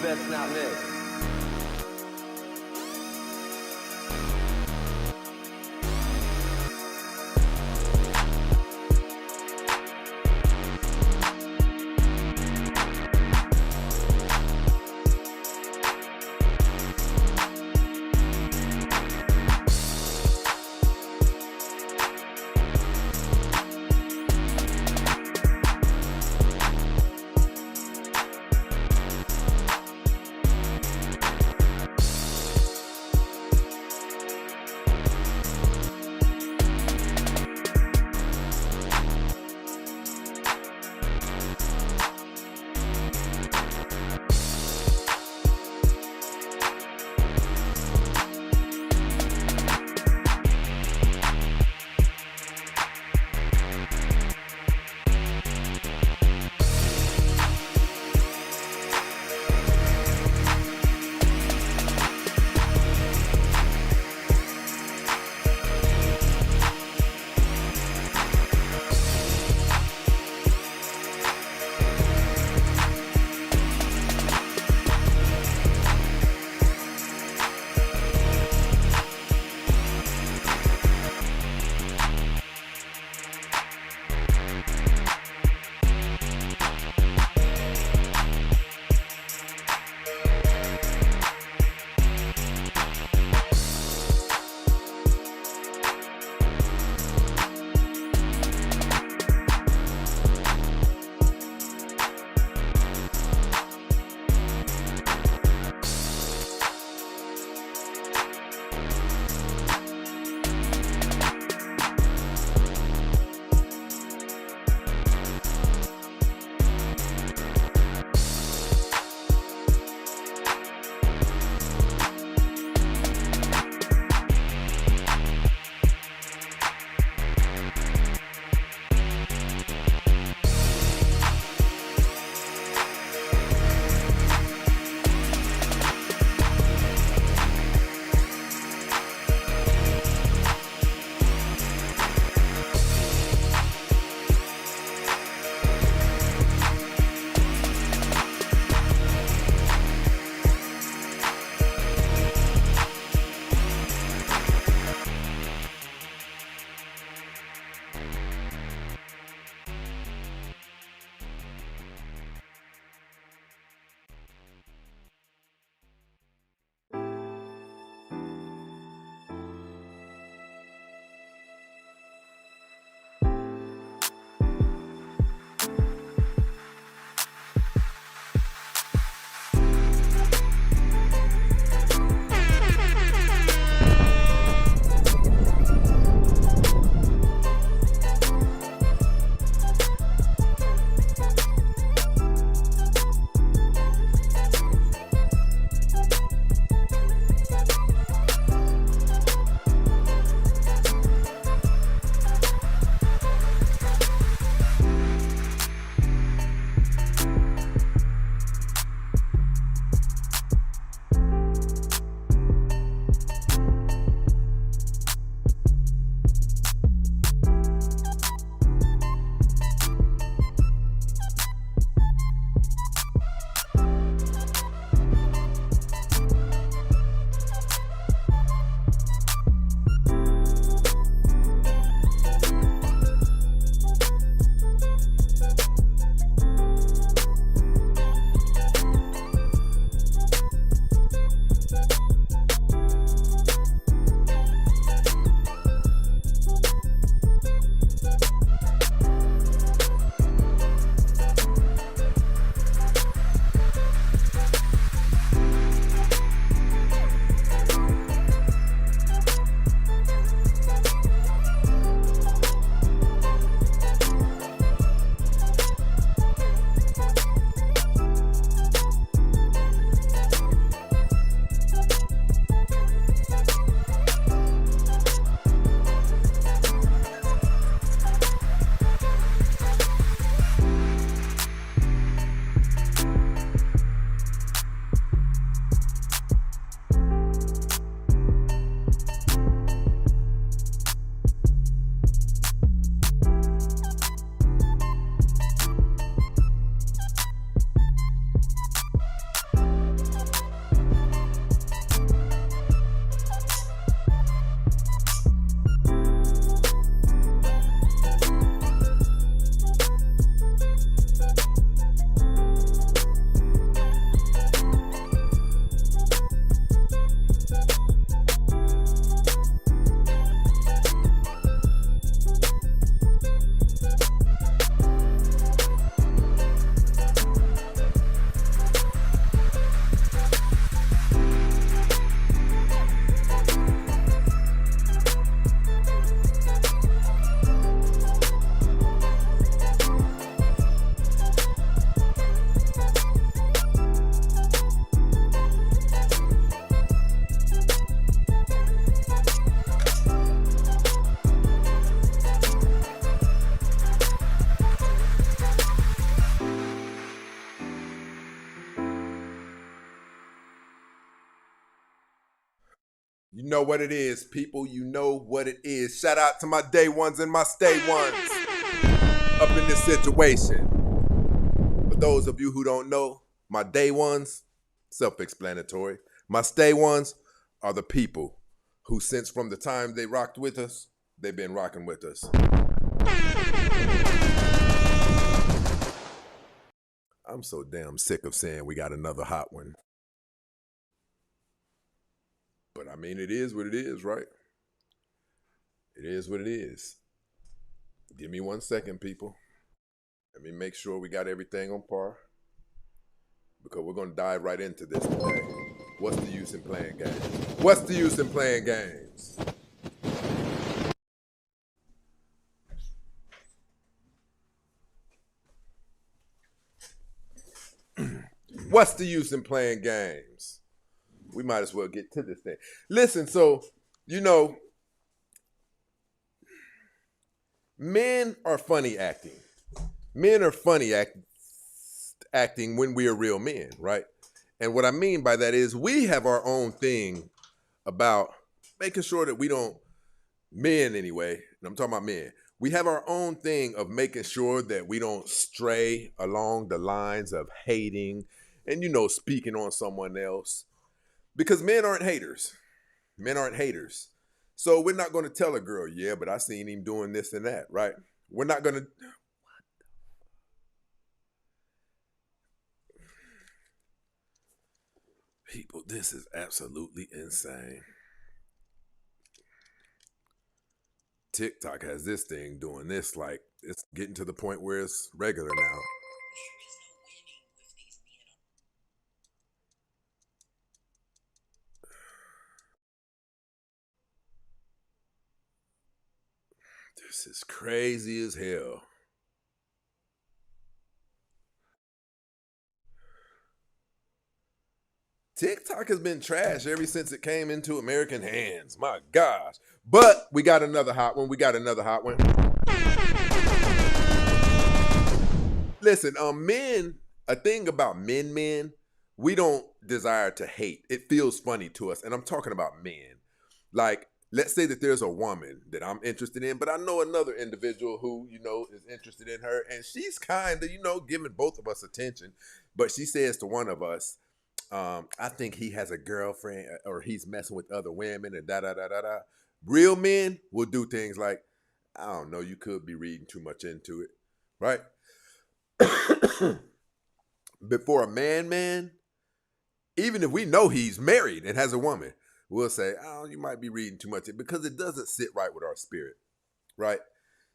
Best not miss. know what it is, people. You know what it is. Shout out to my day ones and my stay ones up in this situation. For those of you who don't know, my day ones, self-explanatory. My stay ones are the people who, since from the time they rocked with us, they've been rocking with us. I'm so damn sick of saying we got another hot one. But I mean, it is what it is, right? It is what it is. Give me 1 second, people. Let me make sure we got everything on par, because we're going to dive right into this today. What's the use in playing games? What's the use in playing games? What's the use in playing games? We might as well get to this thing. Listen, so, men are funny acting. Men are funny acting when we are real men, right? And what I mean by that is we have our own thing about making sure that we don't, men anyway, and I'm talking about men, we have our own thing of making sure that we don't stray along the lines of hating and, speaking on someone else. Because men aren't haters. Men aren't haters. So we're not going to tell a girl, yeah, but I seen him doing this and that, right? We're not going to. People, this is absolutely insane. TikTok has this thing doing this, like, it's getting to the point where it's regular now. This is crazy as hell. TikTok has been trash ever since it came into American hands. My gosh. But we got another hot one. Listen, men, a thing about men, we don't desire to hate. It feels funny to us. And I'm talking about men. Like, let's say that there's a woman that I'm interested in, but I know another individual who, is interested in her. And she's kind of, giving both of us attention. But she says to one of us, I think he has a girlfriend or he's messing with other women and da-da-da-da-da. Real men will do things like, I don't know, you could be reading too much into it, right? Before a man, even if we know he's married and has a woman, we'll say, oh, you might be reading too much, because it doesn't sit right with our spirit, right?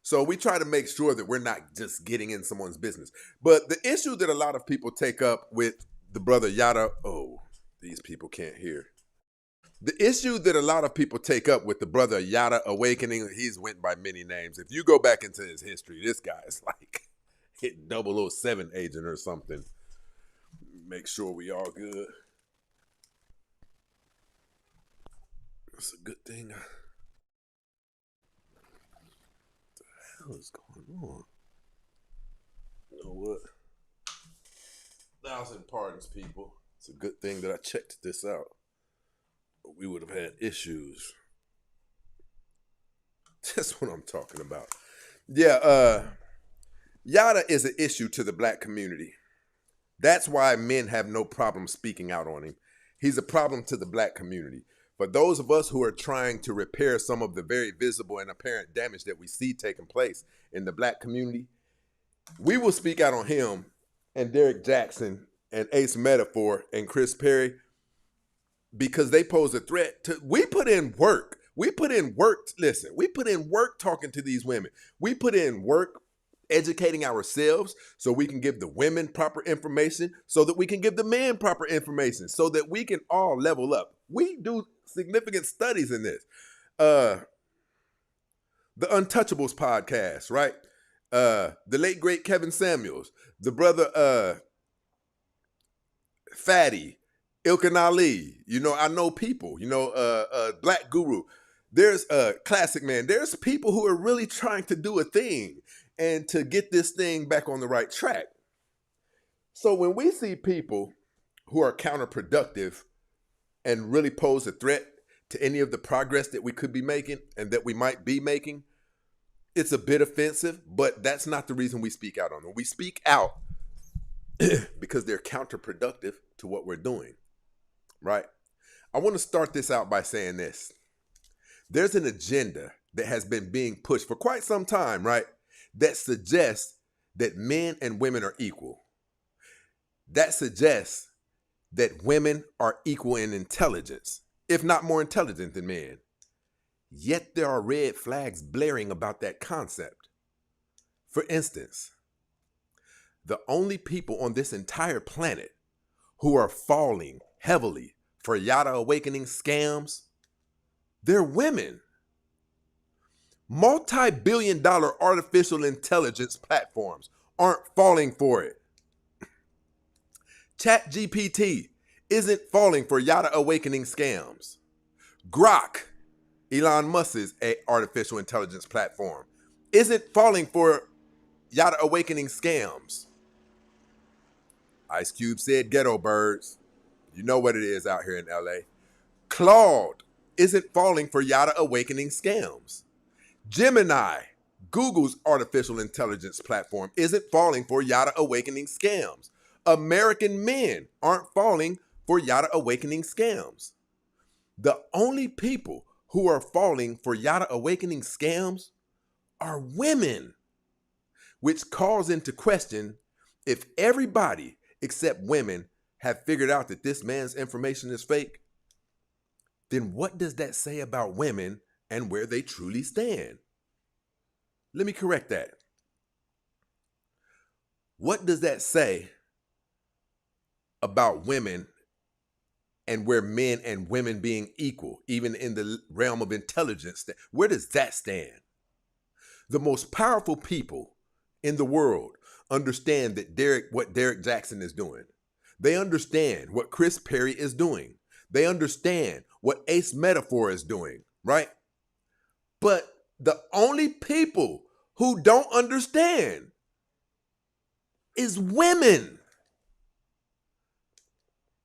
So we try to make sure that we're not just getting in someone's business. But the issue that a lot of people take up with the brother Yada, these people can't hear. The issue that a lot of people take up with the brother Yada Awakening, he's went by many names. If you go back into his history, this guy is like hit 007 agent or something. Make sure we all good. It's a good thing. What the hell is going on? You know what? 1,000 pardons, people. It's a good thing that I checked this out. We would have had issues. That's what I'm talking about. Yeah, Yada is an issue to the black community. That's why men have no problem speaking out on him. He's a problem to the black community. For those of us who are trying to repair some of the very visible and apparent damage that we see taking place in the black community, we will speak out on him and Derek Jackson and Ace Metaphor and Chris Perry, because they pose a threat to. We put in work. Listen, we put in work talking to these women. We put in work educating ourselves so we can give the women proper information, so that we can give the men proper information, so that we can all level up. We do significant studies in this. The Untouchables podcast, right? The late great Kevin Samuels, the brother Fatty, Ilkan Ali, I know people, Black Guru. There's a classic man. There's people who are really trying to do a thing and to get this thing back on the right track. So when we see people who are counterproductive and really pose a threat to any of the progress that we could be making and that we might be making, it's a bit offensive, but that's not the reason we speak out on them. We speak out because they're counterproductive to what we're doing, right? I want to start this out by saying this. There's an agenda that has been being pushed for quite some time, right? That suggests that men and women are equal. That suggests that women are equal in intelligence, if not more intelligent than men. Yet there are red flags blaring about that concept. For instance, the only people on this entire planet who are falling heavily for Yada Awakening scams, they're women. Multi-billion-dollar artificial intelligence platforms aren't falling for it. ChatGPT isn't falling for Yada Awakening scams. Grok, Elon Musk's artificial intelligence platform, isn't falling for Yada Awakening scams. Ice Cube said ghetto birds. You know what it is out here in LA. Claude isn't falling for Yada Awakening scams. Gemini, Google's artificial intelligence platform, isn't falling for Yada Awakening scams. American men aren't falling for Yada Awakening scams. The only people who are falling for Yada Awakening scams are women, which calls into question if everybody except women have figured out that this man's information is fake, then what does that say about women and where they truly stand? Let me correct that. What does that say about women and where men and women being equal, even in the realm of intelligence? Where does that stand? The most powerful people in the world understand that what Derek Jackson is doing. They understand what Chris Perry is doing. They understand what Ace Metaphor is doing, right? But the only people who don't understand is women.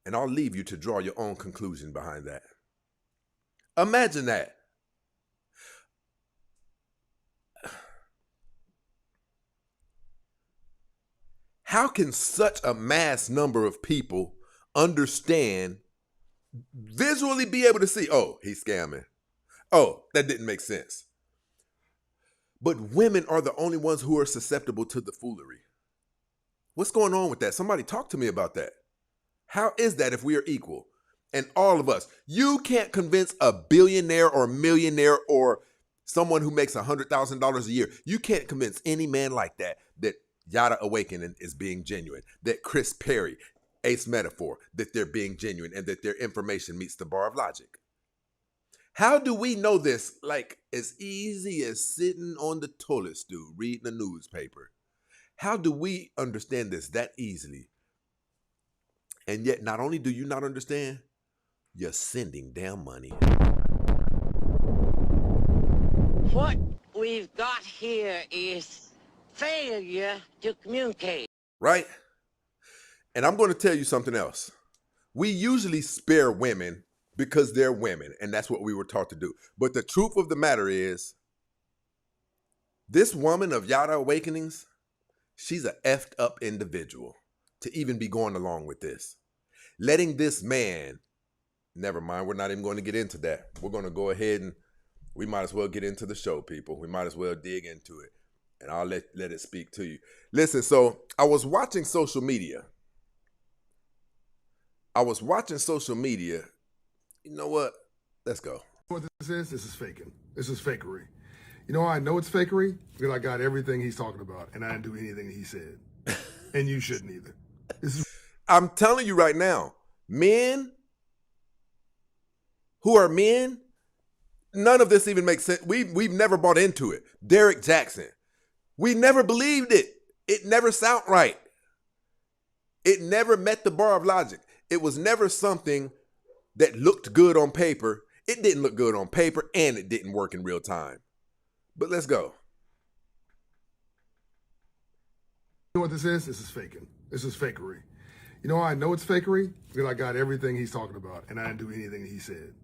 And I'll leave you to draw your own conclusion behind that. Imagine that. How can such a mass number of people understand, visually be able to see, oh, he's scamming. Oh, that didn't make sense. But women are the only ones who are susceptible to the foolery. What's going on with that? Somebody talk to me about that. How is that if we are equal? And all of us, you can't convince a billionaire or millionaire or someone who makes $100,000 a year. You can't convince any man like that Yada Awakening is being genuine, that Chris Perry, Ace Metaphor, that they're being genuine and that their information meets the bar of logic. How do we know this like as easy as sitting on the toilet stool reading a newspaper? How do we understand this that easily? And yet not only do you not understand, you're sending damn money. What we've got here is failure to communicate. Right? And I'm going to tell you something else. We usually spare women because they're women, and that's what we were taught to do. But the truth of the matter is, this woman of Yada Awakenings, she's a effed up individual to even be going along with this. Letting this man, never mind, we're not even going to get into that. We're going to go ahead and we might as well get into the show, people. We might as well dig into it. And I'll let it speak to you. Listen, so I was watching social media. You know what? Let's go. What this is? This is faking. This is fakery. You know how I know it's fakery? Because I got everything he's talking about, and I didn't do anything he said. And you shouldn't either. I'm telling you right now, men who are men, none of this even makes sense. We've never bought into it. Derek Jackson. We never believed it. It never sounded right. It never met the bar of logic. It was never something that looked good on paper. It didn't look good on paper, and it didn't work in real time. But let's go. You know what this is? This is faking. This is fakery. You know how I know it's fakery? Because I got everything he's talking about, and I didn't do anything he said.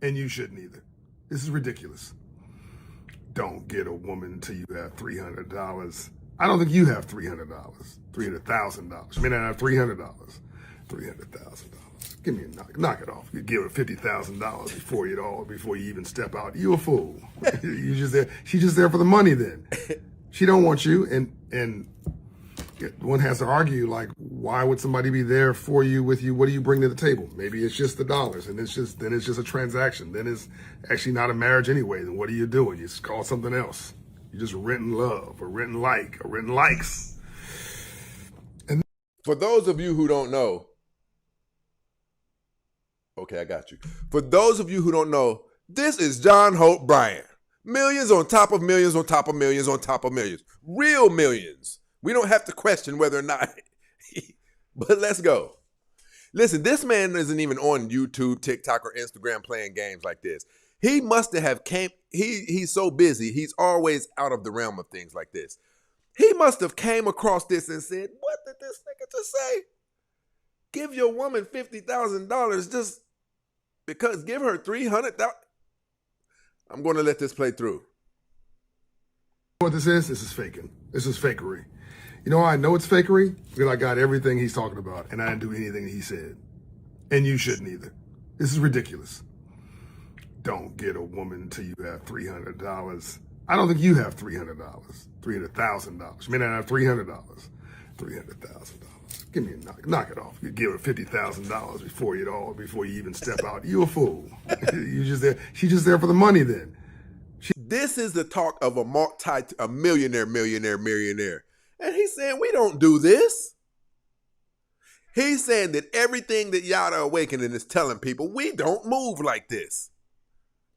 And you shouldn't either. This is ridiculous. Don't get a woman until you have $300. I don't think you have $300. $300,000. You may not have $300. $300,000. Give me a knock it off. You give her $50,000 before you even step out. You a fool. You just there. She's just there for the money. Then she don't want you, and one has to argue, like, why would somebody be there for you, with you? What do you bring to the table? Maybe it's just the dollars, and it's just a transaction. Then it's actually not a marriage anyway. Then what are you doing? You just call something else. You're just renting love, or renting likes. And for those of you who don't know, okay, I got you. For those of you who don't know, this is John Hope Bryant. Millions on top of millions on top of millions on top of millions. Real millions. We don't have to question whether or not, but let's go. Listen, this man isn't even on YouTube, TikTok, or Instagram playing games like this. He must have he's so busy, he's always out of the realm of things like this. He must have came across this and said, what did this nigga just say? Give your woman $50,000 just because, give her $300,000. I'm going to let this play through. what this is? This is faking. This is fakery. You know how I know it's fakery? Because I got everything he's talking about, and I didn't do anything he said. And you shouldn't either. This is ridiculous. Don't get a woman until you have $300. I don't think you have $300. $300,000. You may not have $300. $300,000. Give me a knock it off. You give her $50,000 before you even step out. You a fool. You just there. She's just there for the money. Then. This is the talk of a millionaire, and he's saying we don't do this. He's saying that everything that Yada Awakening is telling people, we don't move like this.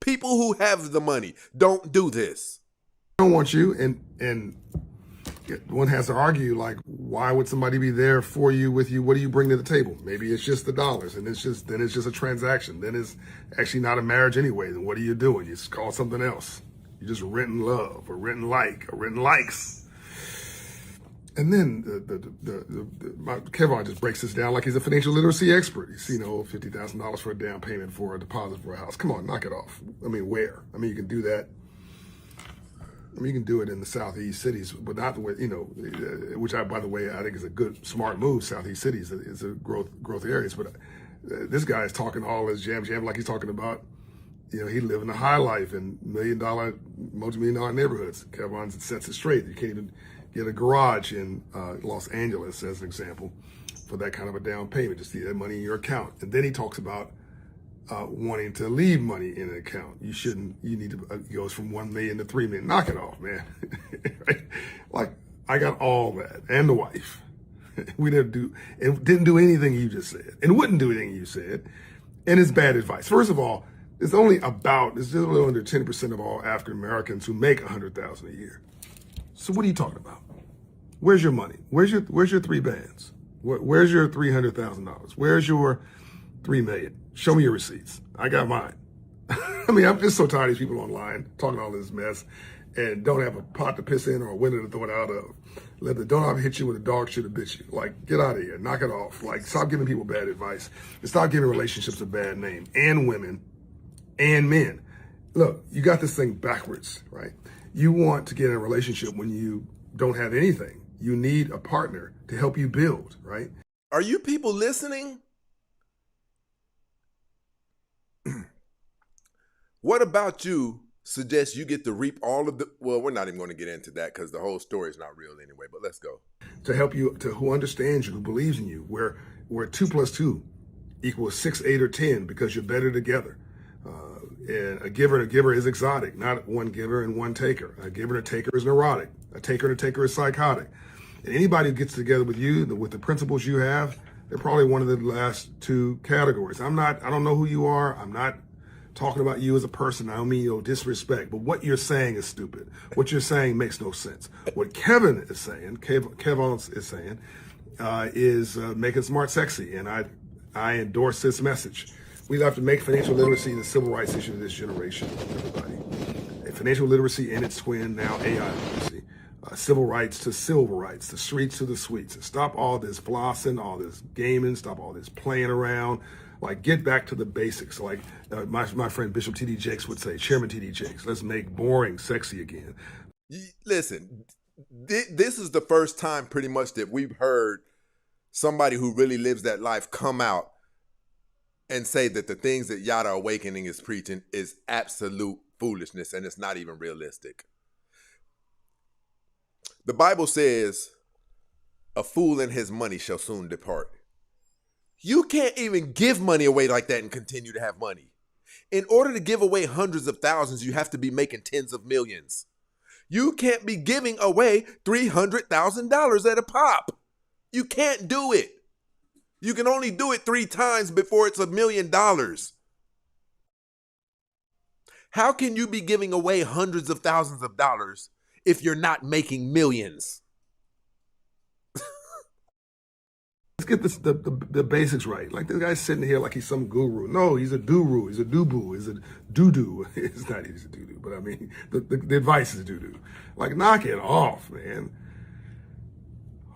People who have the money don't do this. I don't want you, and one has to argue, like, why would somebody be there for you, with you? What do you bring to the table? Maybe it's just the dollars, and it's just a transaction. Then it's actually not a marriage anyway. Then what are you doing? You just call something else. You're just renting love, or renting likes. And then Kevin just breaks this down like he's a financial literacy expert. He's, $50,000 for a down payment for a deposit for a house. Come on, knock it off. I mean, where? I mean, you can do that. I mean, you can do it in the Southeast cities, but not the way, which by the way, I think is a good, smart move. Southeast cities is a growth areas. But this guy is talking all his jam like he's talking about, he living a high life in multi-million-dollar neighborhoods. Kevin sets it straight. You can't even get a garage in Los Angeles, as an example, for that kind of a down payment. Just see that money in your account. And then he talks about wanting to leave money in an account. You need to, it goes from 1 million to 3 million. Knock it off, man. Right? Like, I got all that, and the wife. We didn't do anything you just said, and wouldn't do anything you said, and it's bad advice. First of all, it's only under 10% of all African Americans who make $100,000 a year. So what are you talking about? Where's your money? Where's your 3 bands? Where's your $300,000? Where's your 3 million? Show me your receipts. I got mine. I mean, I'm just so tired of these people online talking all this mess and don't have a pot to piss in or a window to throw it out of. Don't ever hit you with a dog should have bit you. Like, get out of here. Knock it off. Like, stop giving people bad advice. And stop giving relationships a bad name. And women and men. Look, you got this thing backwards, right? You want to get in a relationship when you don't have anything. You need a partner to help you build, right? Are you people listening? What about you suggests you get to reap all of the, well, we're not even going to get into that because the whole story is not real anyway, but let's go. To help you, who understands you, who believes in you, where 2 + 2 equals 6, 8, or 10 because you're better together. And a giver and a giver is exotic, not one giver and one taker. A giver and a taker is neurotic. A taker and a taker is psychotic. And anybody who gets together with you, with the principles you have, they're probably one of the last 2 categories. I don't know who you are. I'm not talking about you as a person. I don't mean disrespect, but what you're saying is stupid. What you're saying makes no sense. What Kevin is saying, is making smart sexy, and I endorse this message. We have to make financial literacy the civil rights issue of this generation, everybody. Financial literacy and its twin, now AI literacy. Civil rights to silver rights, the streets to the suites. Stop all this flossing, all this gaming, stop all this playing around. Like, get back to the basics. Like my friend Bishop T.D. Jakes would say, Chairman T.D. Jakes, let's make boring sexy again. Listen, this is the first time pretty much that we've heard somebody who really lives that life come out and say that the things that Yada Awakening is preaching is absolute foolishness and it's not even realistic. The Bible says, a fool and his money shall soon depart. You can't even give money away like that and continue to have money. In order to give away hundreds of thousands, you have to be making tens of millions. You can't be giving away $300,000 at a pop. You can't do it. You can only do it 3 times before it's $1 million. How can you be giving away hundreds of thousands of dollars if you're not making millions? Let's get this, the basics right. Like, this guy's sitting here like he's some guru. No, he's a doo-roo. He's a doo-boo. He's a doo-doo. It's not easy to doo-doo, but I mean, the advice is doo-doo. Like, knock it off, man.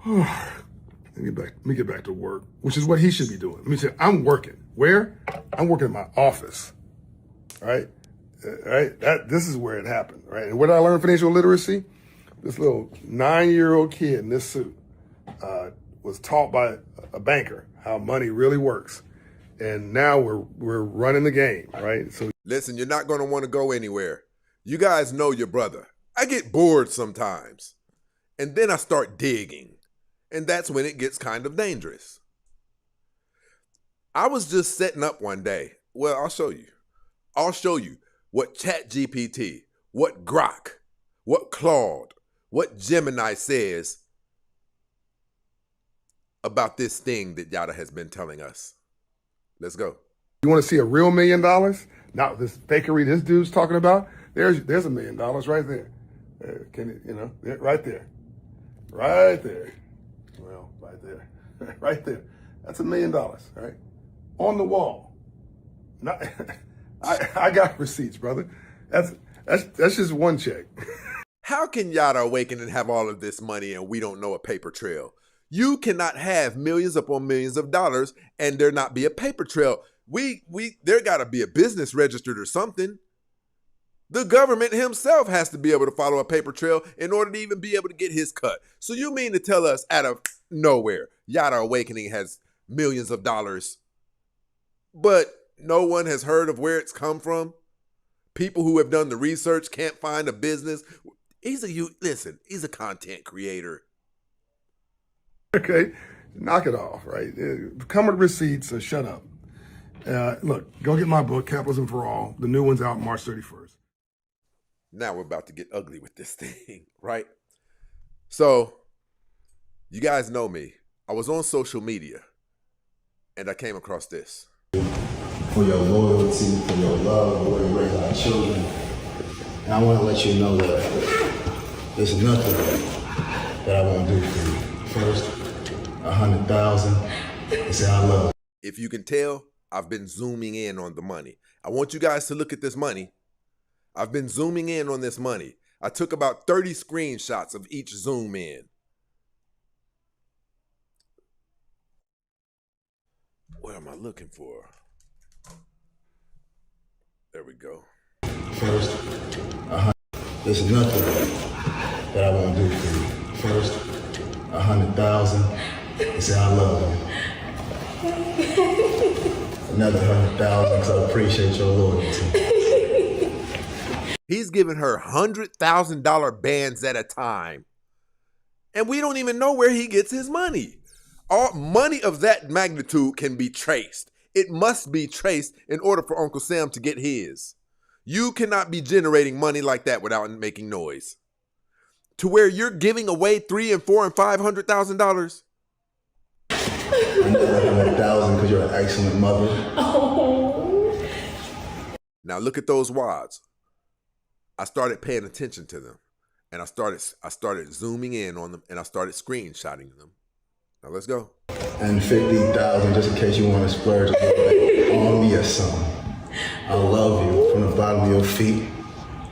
Let me get back to work, which is what he should be doing. Let me say, I'm working. Where? I'm working in my office, right? This is where it happened, right? And where did I learn financial literacy? This little 9-year-old kid in this suit was taught by a banker how money really works. And now we're running the game, right? So listen, you're not going to want to go anywhere. You guys know your brother. I get bored sometimes. And then I start digging. And that's when it gets kind of dangerous. I was just setting up one day. Well, I'll show you. I'll show you what ChatGPT, what Grok, what Claude, what Gemini says about this thing that Yada has been telling us. Let's go. You want to see a real $1 million? Not this fakery this dude's talking about. There's $1 million right there. Can you right there. Right there. Well, right there. Right there. That's $1 million, right? On the wall. Not, I got receipts, brother. That's just one check. How can Yada awaken and have all of this money and we don't know a paper trail? You cannot have millions upon millions of dollars and there not be a paper trail. There got to be a business registered or something. The government himself has to be able to follow a paper trail in order to even be able to get his cut. So you mean to tell us out of nowhere, Yada Awakening has millions of dollars, but no one has heard of where it's come from? People who have done the research can't find a business. He's a content creator. Okay, knock it off, right? Come with receipts or shut up. Look, go get my book, Capitalism for All. The new one's out March 31st. Now we're about to get ugly with this thing, right? So, you guys know me. I was on social media, and I came across this. For your loyalty, for your love, the way you raise our children. And I want to let you know that there's nothing that I won't do for you. First, 100,000, and say I love you. If you can tell, I've been zooming in on the money. I want you guys to look at this money. I've been zooming in on this money. I took about 30 screenshots of each zoom in. What am I looking for? There we go. First, there's nothing that I won't do for you. First, 100,000, and say I love you. Another 100,000, because I appreciate your loyalty. He's giving her $100,000 bands at a time. And we don't even know where he gets his money. All money of that magnitude can be traced. It must be traced in order for Uncle Sam to get his. You cannot be generating money like that without making noise. To where you're giving away $300,000 and $400,000 and $500,000. Another 100,000 because you're an excellent mother. Oh. Now look at those wads. I started paying attention to them, and I started zooming in on them, and I started screenshotting them. Now let's go. And 50,000 just in case you want to splurge a little bit on me or something. I love you from the bottom of your feet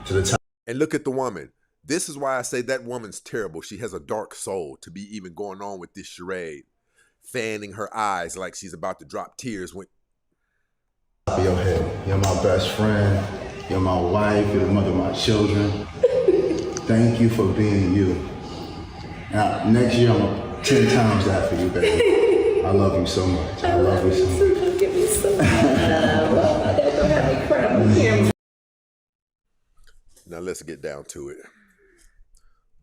to the top. And look at the woman. This is why I say that woman's terrible. She has a dark soul to be even going on with this charade, fanning her eyes like she's about to drop tears when top of your head. You're my best friend. You're my wife. You're the mother of my children. Thank you for being you. Now, next year, I'm going to 10 times that for you, baby. I love you so much. I love you so much. Don't give me so much love. Don't have me cry. Now let's get down to it.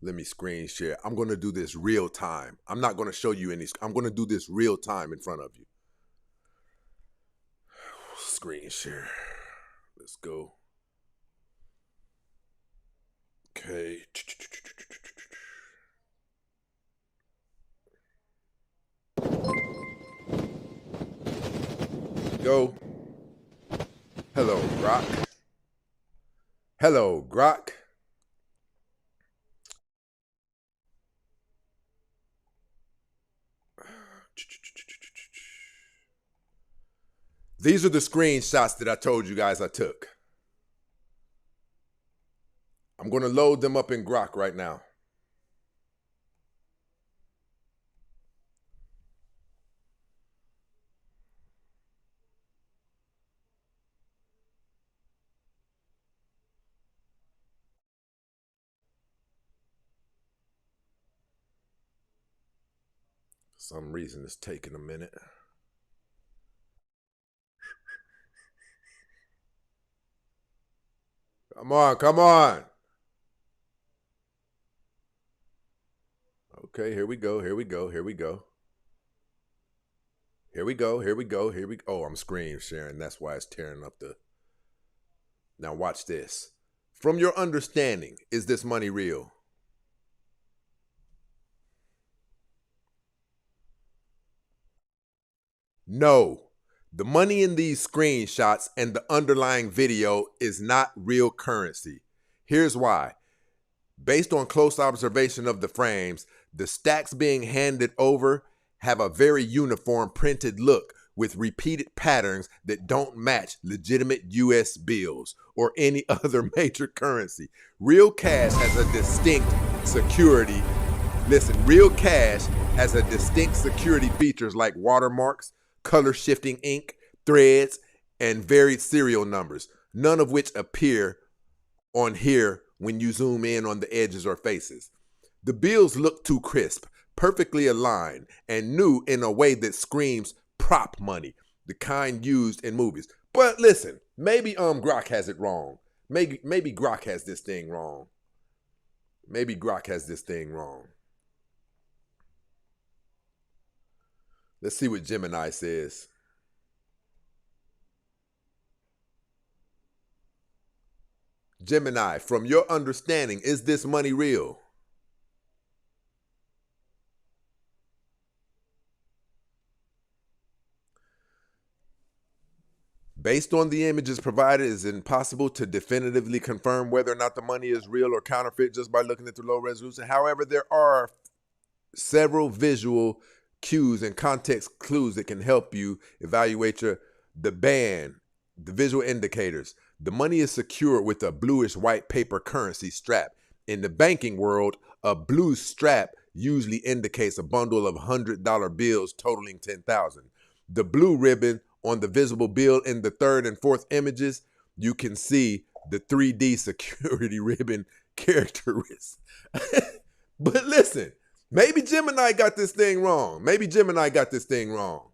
Let me screen share. I'm going to do this real time. I'm not going to show you any. I'm going to do this real time in front of you. Screen share. Let's go. Okay. Go. Hello, Grok. Hello, Grok. These are the screenshots that I told you guys I took. I'm going to load them up in Grok right now. For some reason it's taking a minute. Come on, come on. Okay, here we go, here we go, here we go. Here we go, here we go, here we go. Oh, I'm screen sharing. That's why it's tearing up the... Now watch this. From your understanding, is this money real? No. The money in these screenshots and the underlying video is not real currency. Here's why. Based on close observation of the frames, the stacks being handed over have a very uniform printed look with repeated patterns that don't match legitimate US bills or any other major currency. Real cash has a distinct security. Listen, real cash has a distinct security features like watermarks, color shifting ink, threads, and varied serial numbers, none of which appear on here when you zoom in on the edges or faces. The bills look too crisp, perfectly aligned, and new in a way that screams prop money, the kind used in movies. But listen, maybe Grok has it wrong. Maybe Grok has this thing wrong. Maybe Grok has this thing wrong. Let's see what Gemini says. Gemini, from your understanding, is this money real? Based on the images provided, it is impossible to definitively confirm whether or not the money is real or counterfeit just by looking at the low resolution. However, there are several visual cues and context clues that can help you evaluate the band, the visual indicators. The money is secure with a bluish white paper currency strap. In the banking world, a blue strap usually indicates a bundle of $100 bills totaling $10,000. The blue ribbon on the visible bill in the third and fourth images, you can see the 3D security ribbon characteristics. But listen, maybe Gemini got this thing wrong. Maybe Gemini got this thing wrong.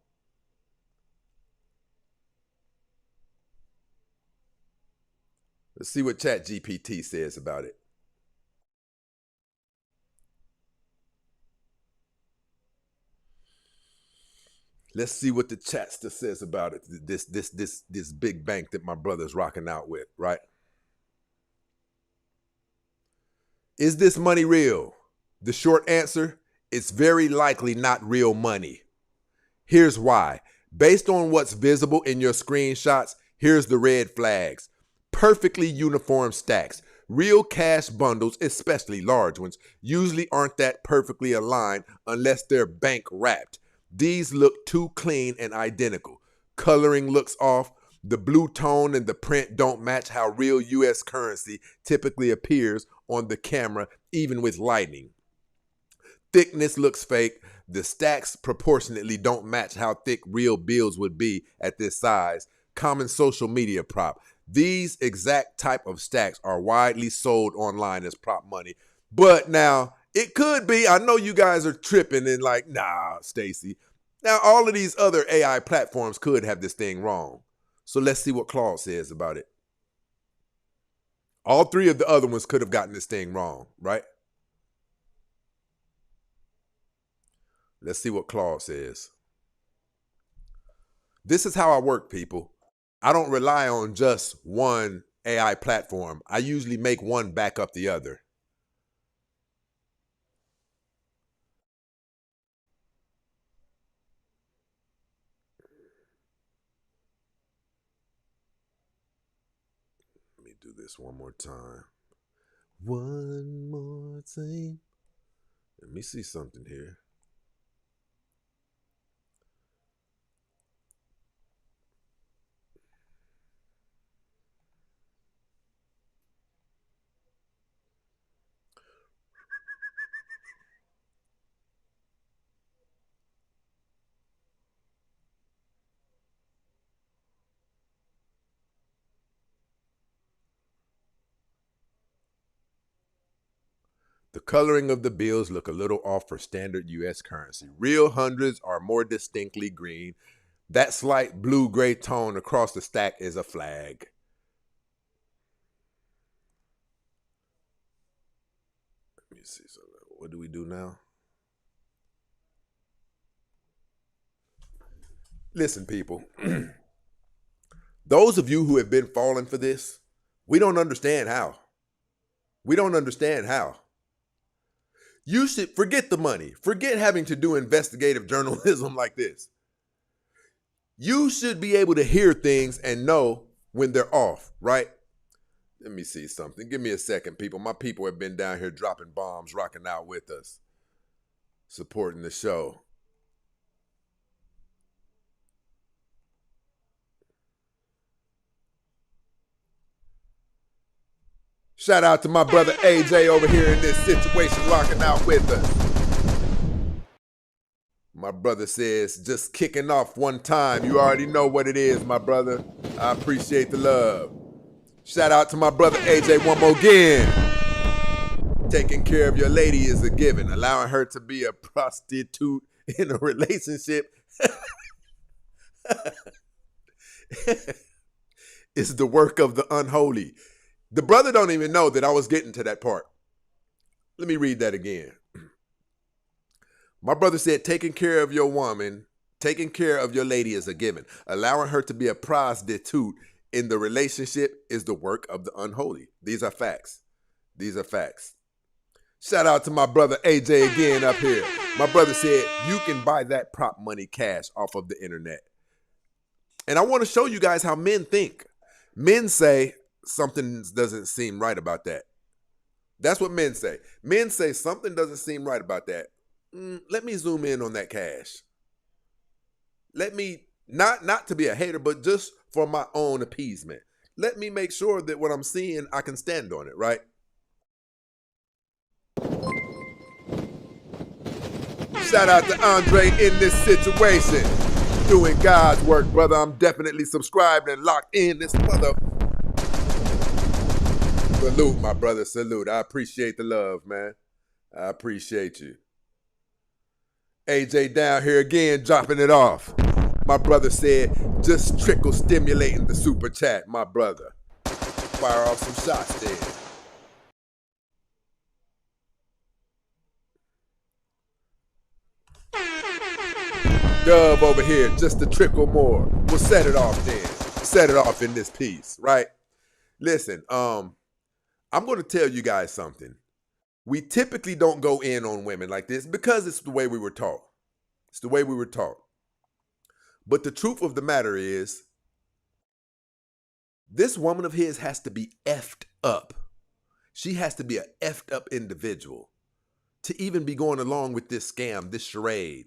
Let's see what ChatGPT says about it. Let's see what the chatster says about it. This big bank that my brother's rocking out with, right? Is this money real? The short answer, it's very likely not real money. Here's why. Based on what's visible in your screenshots, here's the red flags. Perfectly uniform stacks. Real cash bundles, especially large ones, usually aren't that perfectly aligned unless they're bank wrapped. These look too clean and identical. Coloring looks off. The blue tone and the print don't match how real US currency typically appears on the camera, even with lighting. Thickness looks fake. The stacks proportionately don't match how thick real bills would be at this size. common social media prop. These exact type of stacks are widely sold online as prop money. But now, it could be, I know you guys are tripping and like, nah, Stacy. Now, all of these other AI platforms could have this thing wrong. So let's see what Claude says about it. All three of the other ones could have gotten this thing wrong, right? Let's see what Claude says. This is how I work, people. I don't rely on just one AI platform. I usually make one back up the other. Let me do this one more time. One more thing. Let me see something here. The coloring of the bills look a little off for standard U.S. currency. Real hundreds are more distinctly green. That slight blue-gray tone across the stack is a flag. Let me see. So what do we do now? Listen, people. Those of you who have been falling for this, we don't understand how. We don't understand how. You should forget the money. Forget having to do investigative journalism like this. You should be able to hear things and know when they're off, right? Let me see something. Give me a second, people. My people have been down here dropping bombs, rocking out with us, supporting the show. Shout out to my brother AJ over here in this situation, rocking out with us. My brother says, just kicking off one time. You already know what it is, my brother. I appreciate the love. Shout out to my brother AJ one more again. Taking care of your lady is a given. Allowing her to be a prostitute in a relationship is the work of the unholy. The brother don't even know that I was getting to that part. Let me read that again. My brother said, taking care of your woman, taking care of your lady is a given. Allowing her to be a prostitute in the relationship is the work of the unholy. These are facts. These are facts. Shout out to my brother AJ again up here. My brother said, you can buy that prop money cash off of the internet. And I want to show you guys how men think. Men say, something doesn't seem right about that. That's what men say. Men say something doesn't seem right about that. Let me zoom in on that cash. Let me, not to be a hater, but just for my own appeasement. Let me make sure that what I'm seeing, I can stand on it, right? Shout out to Andre in this situation. Doing God's work, brother. I'm definitely subscribed and locked in this mother. Salute, my brother. Salute. I appreciate the love, man. I appreciate you. AJ down here again, dropping it off. My brother said, just trickle stimulating the super chat, my brother. Fire off some shots there. Dub over here, just a trickle more. We'll set it off then. Set it off in this piece, right? Listen, I'm going to tell you guys something. We typically don't go in on women like this because it's the way we were taught. It's the way we were taught. But the truth of the matter is, this woman of his has to be effed up. She has to be an effed up individual to even be going along with this scam, this charade.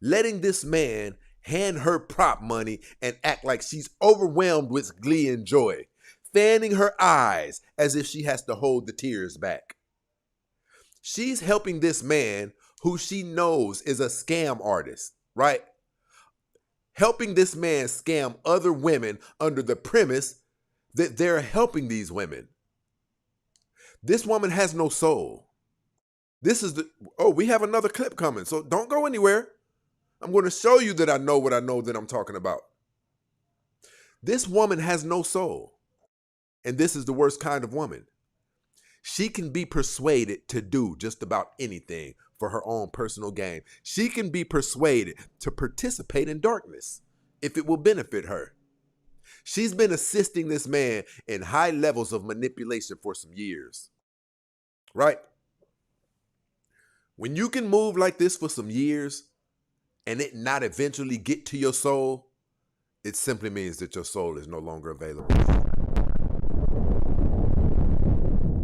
Letting this man hand her prop money and act like she's overwhelmed with glee and joy, fanning her eyes as if she has to hold the tears back. She's helping this man who she knows is a scam artist, right? helping this man scam other women under the premise that they're helping these women. This woman has no soul. We have another clip coming, so don't go anywhere. I'm going to show you that I know what I know that I'm talking about. This woman has no soul. And this is the worst kind of woman. She can be persuaded to do just about anything for her own personal gain. She can be persuaded to participate in darkness if it will benefit her. She's been assisting this man in high levels of manipulation for some years. Right? When you can move like this for some years and it not eventually get to your soul, it simply means that your soul is no longer available.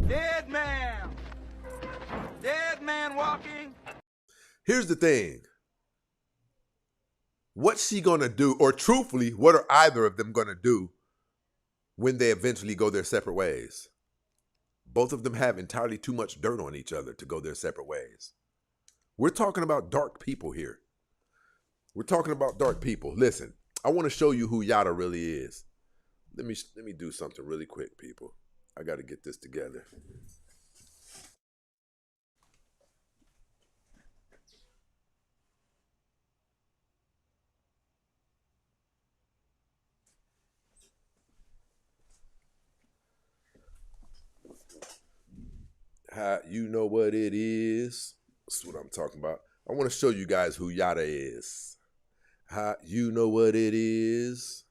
Dead man! Dead man walking! Here's the thing. What's she gonna do, or truthfully, what are either of them gonna do when they eventually go their separate ways? Both of them have entirely too much dirt on each other to go their separate ways. We're talking about dark people here. We're talking about dark people. Listen, I want to show you who Yada really is. Let me do something really quick, people. I got to get this together. You know what it is. That's what I'm talking about. I want to show you guys who Yada is. You know what it is.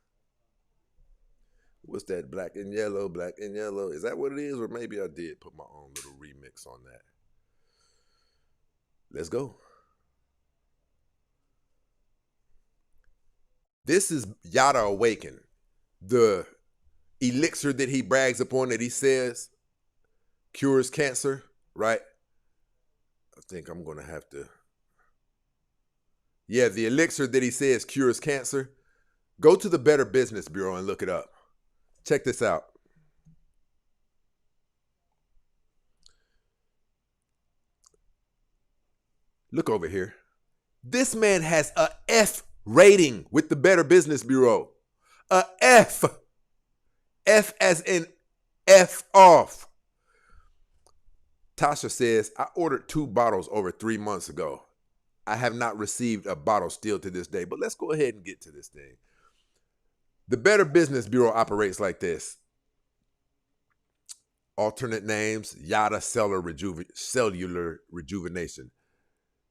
What's that? Black and yellow, black and yellow. Is that what it is? Or maybe I did put my own little remix on that. Let's go. This is Yada Awaken. The elixir that he brags upon, that he says cures cancer, right? I think I'm going to have to. Yeah, the elixir that he says cures cancer. Go to the Better Business Bureau and look it up. Check this out. Look over here. This man has a F rating with the Better Business Bureau. A F. F as in F off. Tasha says, I ordered 2 bottles over 3 months ago. I have not received a bottle still to this day. But let's go ahead and get to this thing. The Better Business Bureau operates like this. Alternate names: Yada Cellular Rejuvenation.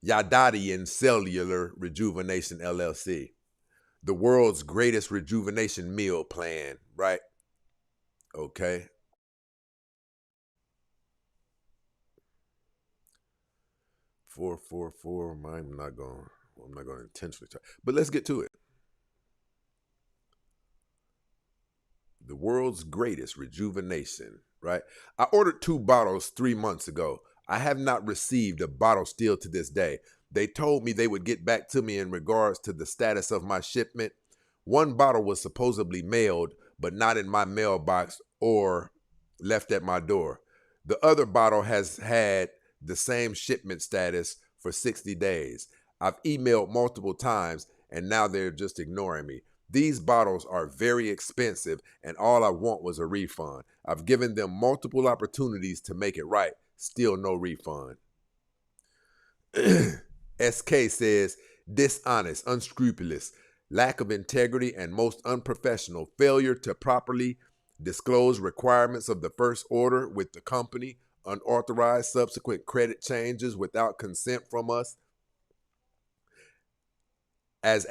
Yadadian Cellular Rejuvenation LLC. The world's greatest rejuvenation meal plan, right? Okay. Four. I'm not going to intentionally try. But let's get to it. The world's greatest rejuvenation, right? I ordered 2 bottles 3 months ago. I have not received a bottle still to this day. They told me they would get back to me in regards to the status of my shipment. 1 bottle was supposedly mailed, but not in my mailbox or left at my door. The other bottle has had the same shipment status for 60 days. I've emailed multiple times, and now they're just ignoring me. These bottles are very expensive, and all I want was a refund. I've given them multiple opportunities to make it right. Still no refund. SK says, dishonest, unscrupulous, lack of integrity, and most unprofessional, failure to properly disclose requirements of the first order with the company, unauthorized subsequent credit changes without consent from us as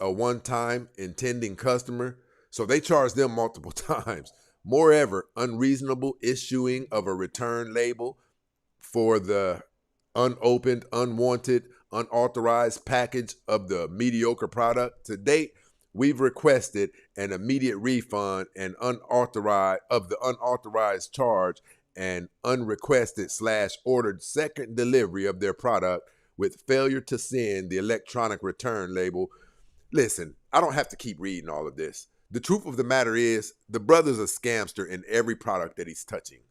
a one-time intending customer. So they charge them multiple times. Moreover, unreasonable issuing of a return label for the unopened, unwanted, unauthorized package of the mediocre product. To date, we've requested an immediate refund and unauthorized charge and unrequested/ordered second delivery of their product with failure to send the electronic return label. Listen, I don't have to keep reading all of this. The truth of the matter is, the brother's a scamster in every product that he's touching.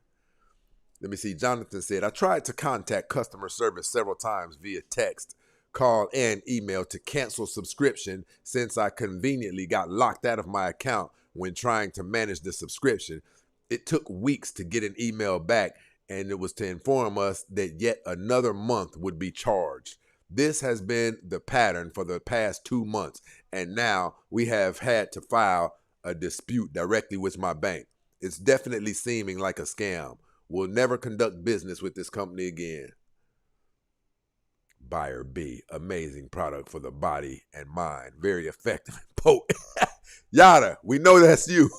Let me see. Jonathan said, I tried to contact customer service several times via text, call, and email to cancel subscription since I conveniently got locked out of my account when trying to manage the subscription. It took weeks to get an email back, and it was to inform us that yet another month would be charged. This has been the pattern for the past 2 months, and now we have had to file a dispute directly with my bank. It's definitely seeming like a scam. We'll never conduct business with this company again. Buyer B, amazing product for the body and mind. Very effective and potent. Yada, we know that's you.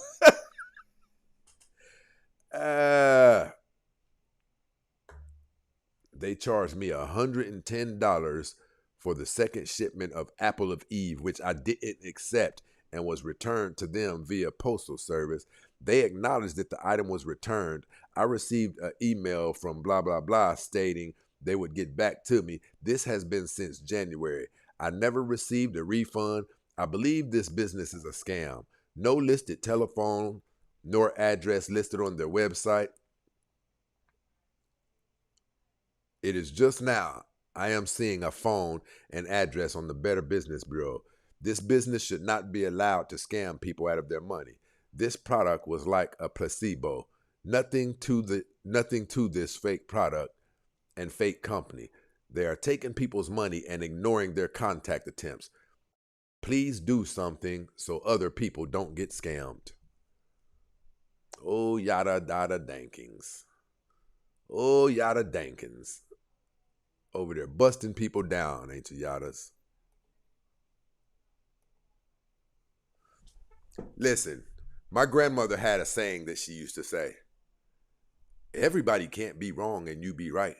They charged me $110 for the second shipment of Apple of Eve, which I didn't accept and was returned to them via postal service. They acknowledged that the item was returned. I received an email from blah, blah, blah stating they would get back to me. This has been since January. I never received a refund. I believe this business is a scam. No listed telephone nor address listed on their website. It is just now I am seeing a phone and address on the Better Business Bureau. This business should not be allowed to scam people out of their money. This product was like a placebo. Nothing to this fake product and fake company. They are taking people's money and ignoring their contact attempts. Please do something so other people don't get scammed. Oh, yada, yada, dankings. Oh, yada, dankins. Over there busting people down, ain't you, yadas? Listen, my grandmother had a saying that she used to say, everybody can't be wrong and you be right.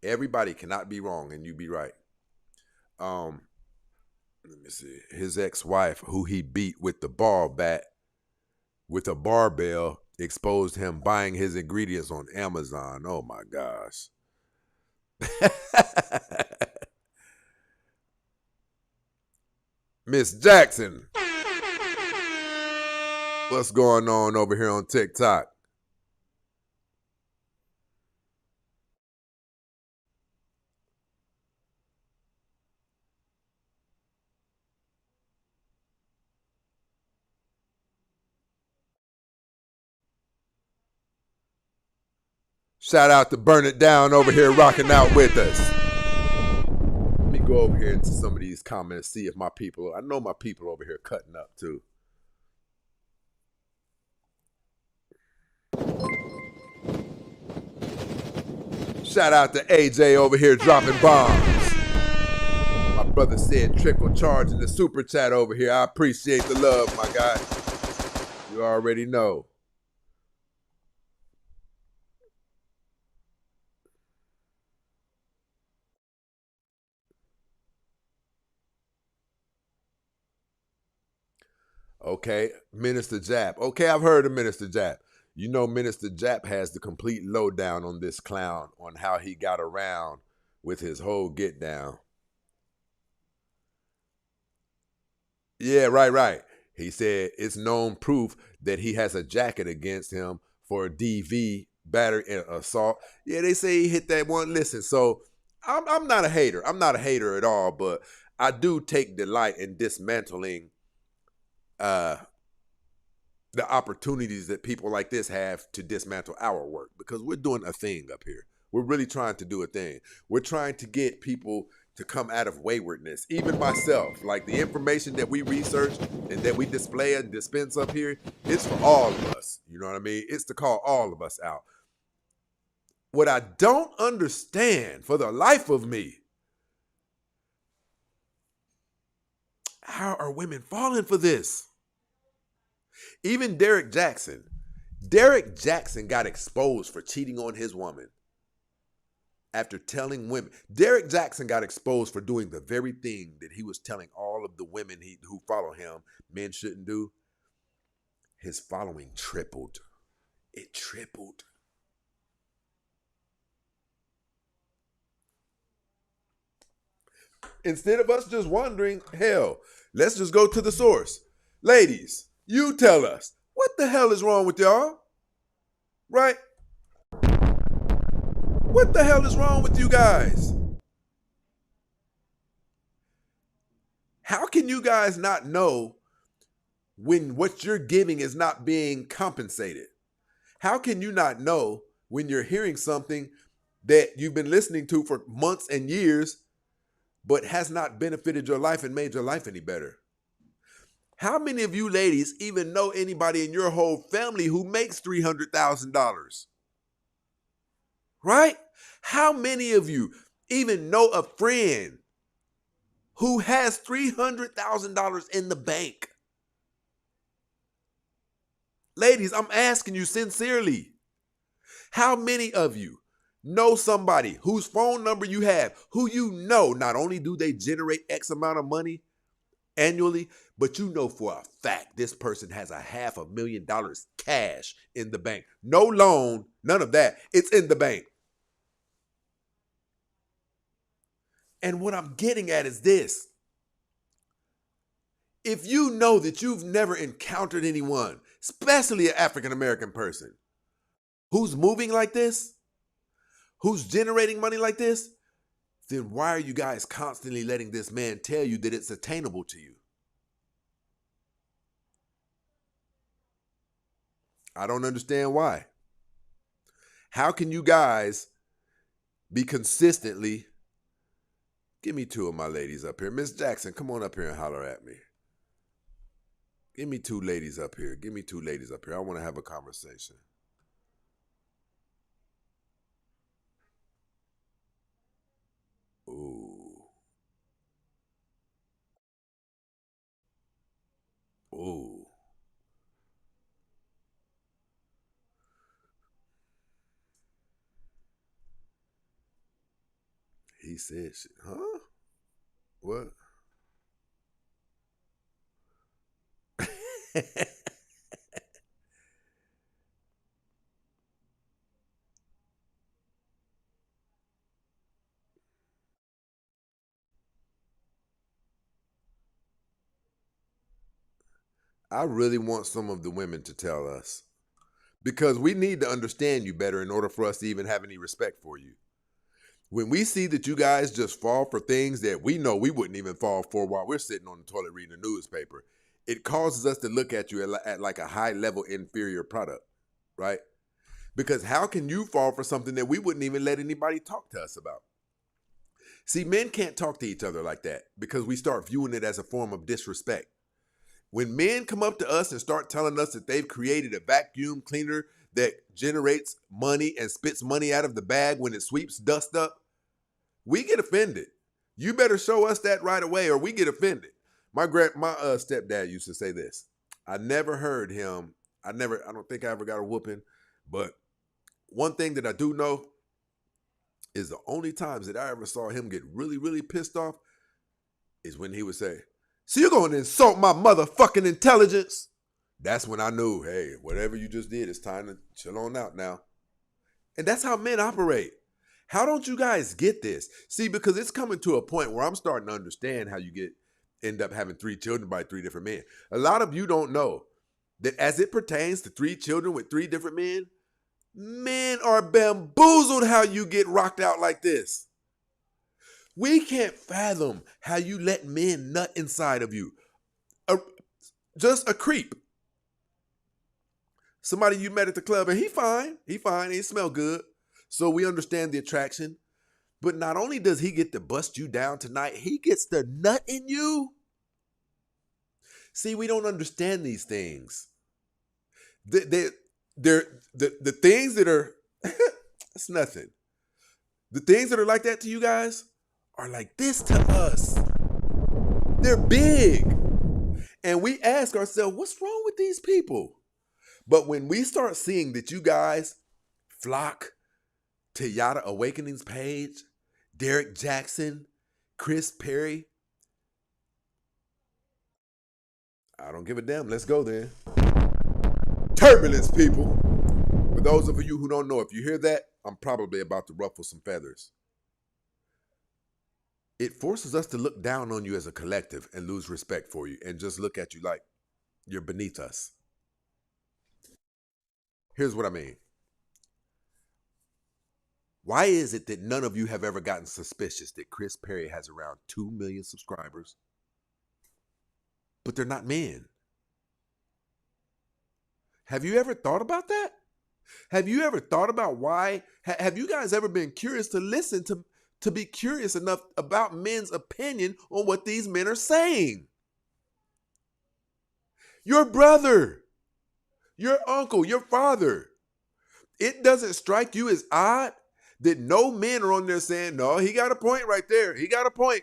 Everybody cannot be wrong and you be right. Let me see. His ex-wife, who he beat with the ball bat, with a barbell, exposed him buying his ingredients on Amazon. Oh my gosh. Miss Jackson, what's going on over here on TikTok? Shout out to Burn It Down over here rocking out with us. Let me go over here into some of these comments, see if my people, I know my people over here cutting up too. Shout out to AJ over here dropping bombs. My brother said trickle charge in the super chat over here. I appreciate the love, my guy. You already know. Okay, Minister Jap. Okay, I've heard of Minister Jap. You know Minister Jap has the complete lowdown on this clown, on how he got around with his whole get down. Yeah, right. He said it's known proof that he has a jacket against him for DV, battery, and assault. Yeah, they say he hit that one. Listen, so I'm not a hater. I'm not a hater at all, but I do take delight in dismantling the opportunities that people like this have to dismantle our work, because we're doing a thing up here. We're really trying to do a thing. We're trying to get people to come out of waywardness. Even myself, like the information that we research and that we display and dispense up here, it's for all of us. You know what I mean? It's to call all of us out. What I don't understand for the life of me, how are women falling for this? Even Derek Jackson got exposed for cheating on his woman after telling women. Derek Jackson got exposed for doing the very thing that he was telling all of the women who follow him men shouldn't do. His following tripled. It tripled. Instead of us just wondering, hell, let's just go to the source. Ladies, you tell us, what the hell is wrong with y'all? Right? What the hell is wrong with you guys? guys not know when what you're giving is not being compensated? How can you not know when you're hearing something that you've been listening to for months and years, but has not benefited your life and made your life any better? How many of you ladies even know anybody in your whole family who makes $300,000? Right? How many of you even know a friend who has $300,000 in the bank? Ladies, I'm asking you sincerely. How many of you know somebody whose phone number you have, who you know not only do they generate X amount of money annually, but you know for a fact this person has $500,000 cash in the bank. No loan, none of that. It's in the bank. And what I'm getting at is this. If you know that you've never encountered anyone, especially an African American person, who's moving like this, who's generating money like this, then why are you guys constantly letting this man tell you that it's attainable to you? I don't understand why. How can you guys be consistently... Give me two of my ladies up here. Miss Jackson, come on up here and holler at me. Give me two ladies up here. Give me two ladies up here. I want to have a conversation. Ooh. Ooh. He said shit. Huh? What? I really want some of the women to tell us, because we need to understand you better in order for us to even have any respect for you. When we see that you guys just fall for things that we know we wouldn't even fall for while we're sitting on the toilet reading a newspaper, it causes us to look at you at like a high level inferior product, right? Because how can you fall for something that we wouldn't even let anybody talk to us about? See, men can't talk to each other like that because we start viewing it as a form of disrespect. When men come up to us and start telling us that they've created a vacuum cleaner that generates money and spits money out of the bag when it sweeps dust up, we get offended. You better show us that right away or we get offended. My stepdad used to say this. I never heard him. I don't think I ever got a whooping, but one thing that I do know is the only times that I ever saw him get really, really pissed off is when he would say, "So you're going to insult my motherfucking intelligence?" That's when I knew, hey, whatever you just did, it's time to chill on out now. And that's how men operate. How don't you guys get this? See, because it's coming to a point where I'm starting to understand how you end up having 3 children by 3 different men. A lot of you don't know that as it pertains to 3 children with 3 different men, men are bamboozled how you get rocked out like this. We can't fathom how you let men nut inside of you. Just a creep. Somebody you met at the club and he fine, he smell good. So we understand the attraction. But not only does he get to bust you down tonight, he gets to nut in you. See, we don't understand these things. They're the things that are, it's nothing. The things that are like that to you guys are like this to us. They're big. And we ask ourselves, what's wrong with these people? But when we start seeing that you guys flock to Yada Awakening's page, Derek Jackson, Chris Perry, I don't give a damn. Let's go then. Turbulence, people. For those of you who don't know, if you hear that, I'm probably about to ruffle some feathers. It forces us to look down on you as a collective and lose respect for you and just look at you like you're beneath us. Here's what I mean. Why is it that none of you have ever gotten suspicious that Chris Perry has around 2 million subscribers? but they're not men. Have you ever thought about that? Have you ever thought about why? Have you guys ever been curious to listen to be curious enough about men's opinion on what these men are saying? Your brother, your uncle, your father. It doesn't strike you as odd that no men are on there saying, no, he got a point right there. He got a point.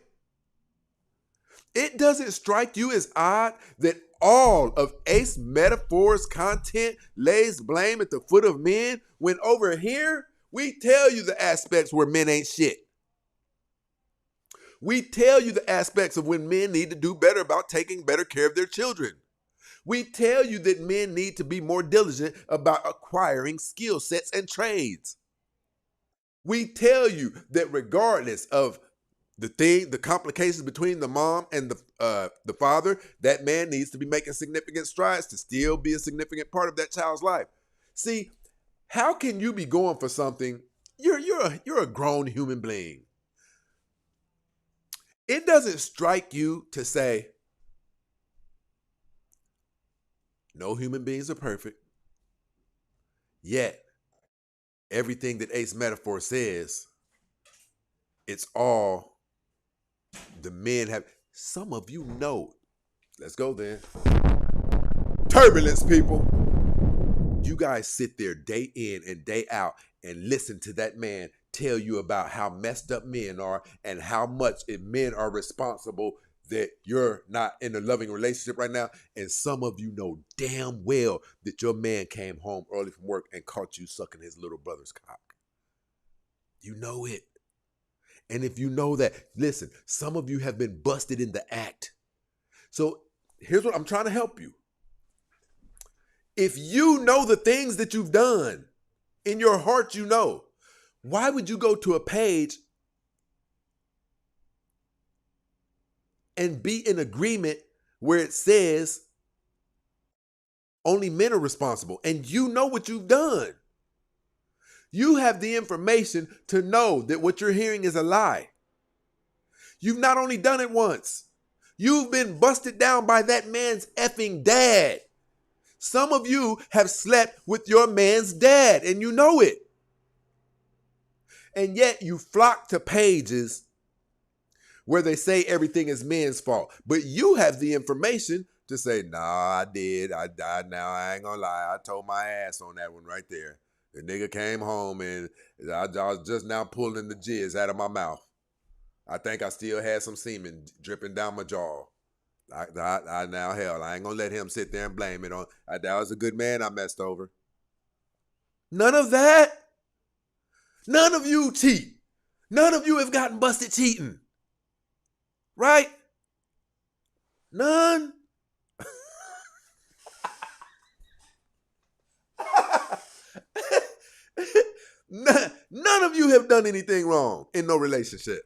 It doesn't strike you as odd that all of Ace Metaphor's content lays blame at the foot of men when over here we tell you the aspects where men ain't shit. We tell you the aspects of when men need to do better about taking better care of their children. We tell you that men need to be more diligent about acquiring skill sets and trades. We tell you that regardless of the complications between the mom and the father, that man needs to be making significant strides to still be a significant part of that child's life. See, how can you be going for something? You're a grown human being. It doesn't strike you to say, no human beings are perfect. Yet, everything that Ace Metaphor says, it's all the men have. Some of you know. Let's go then. Turbulence, people. You guys sit there day in and day out and listen to that man tell you about how messed up men are and how much men are responsible that you're not in a loving relationship right now. And some of you know damn well that your man came home early from work and caught you sucking his little brother's cock. You know it. And if you know that, listen, some of you have been busted in the act. So here's what I'm trying to help you. If you know the things that you've done, in your heart you know, why would you go to a page and be in agreement where it says only men are responsible? And you know what you've done. You have the information to know that what you're hearing is a lie. You've not only done it once, you've been busted down by that man's effing dad. Some of you have slept with your man's dad and you know it. And yet you flock to pages where they say everything is men's fault. But you have the information to say, nah, I did. I died now. I ain't gonna lie. I told my ass on that one right there. The nigga came home and I was just now pulling the jizz out of my mouth. I think I still had some semen dripping down my jaw. I now, hell, I ain't gonna let him sit there and blame it on. That was a good man I messed over. None of that. None of you cheat. None of you have gotten busted cheating. Right? None. None of you have done anything wrong in no relationship.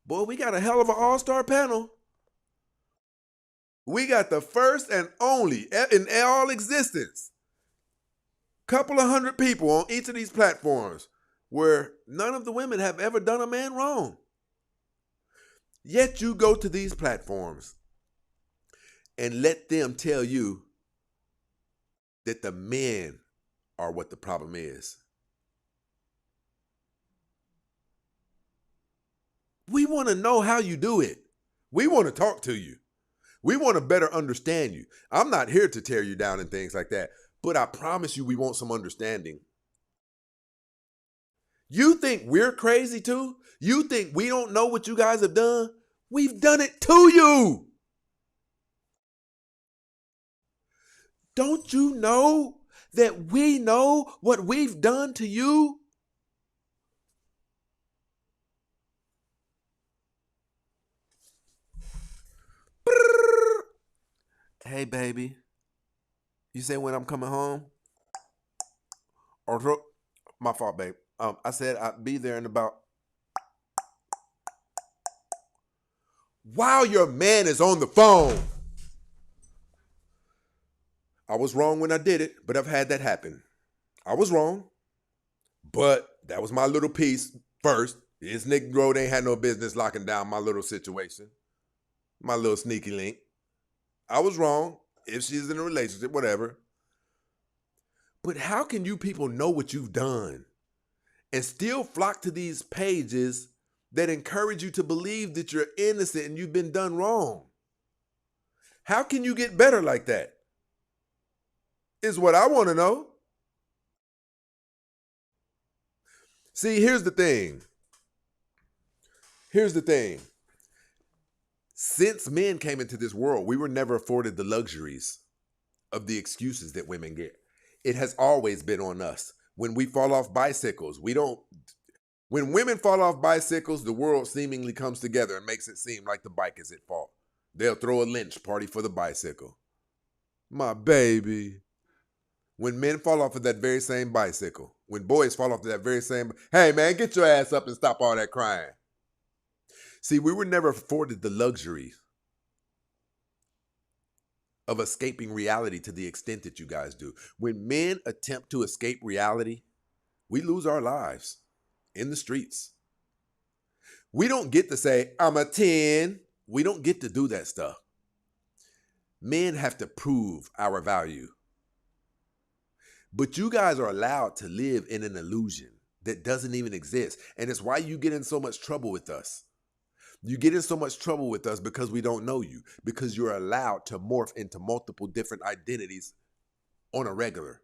Boy, we got a hell of an all-star panel. We got the first and only in all existence. Couple of hundred people on each of these platforms where none of the women have ever done a man wrong. Yet you go to these platforms and let them tell you that the men are what the problem is. We want to know how you do it. We want to talk to you. We want to better understand you. I'm not here to tear you down and things like that, but I promise you we want some understanding. You think we're crazy too? You think we don't know what you guys have done? We've done it to you. Don't you know that we know what we've done to you? Hey, baby. You say when I'm coming home? Or my fault, babe. I said I'd be there in about. While your man is on the phone. I was wrong when I did it, but I've had that happen. I was wrong, but that was my little piece first. This Negro ain't had no business locking down my little situation. my little sneaky link. I was wrong. If she's in a relationship, whatever. But how can you people know what you've done and still flock to these pages that encourage you to believe that you're innocent and you've been done wrong? How can you get better like that? Is what I want to know. See, here's the thing. Here's the thing. Since men came into this world, we were never afforded the luxuries of the excuses that women get. It has always been on us. When we fall off bicycles, when women fall off bicycles, the world seemingly comes together and makes it seem like the bike is at fault. They'll throw a lynch party for the bicycle. My baby. When men fall off of that very same bicycle, when boys fall off of that very same, hey man, get your ass up and stop all that crying. See, we were never afforded the luxury of escaping reality to the extent that you guys do. When men attempt to escape reality, we lose our lives in the streets. We don't get to say, I'm a 10. We don't get to do that stuff. Men have to prove our value. But you guys are allowed to live in an illusion that doesn't even exist. And it's why you get in so much trouble with us. You get in so much trouble with us because we don't know you, because you're allowed to morph into multiple different identities on a regular.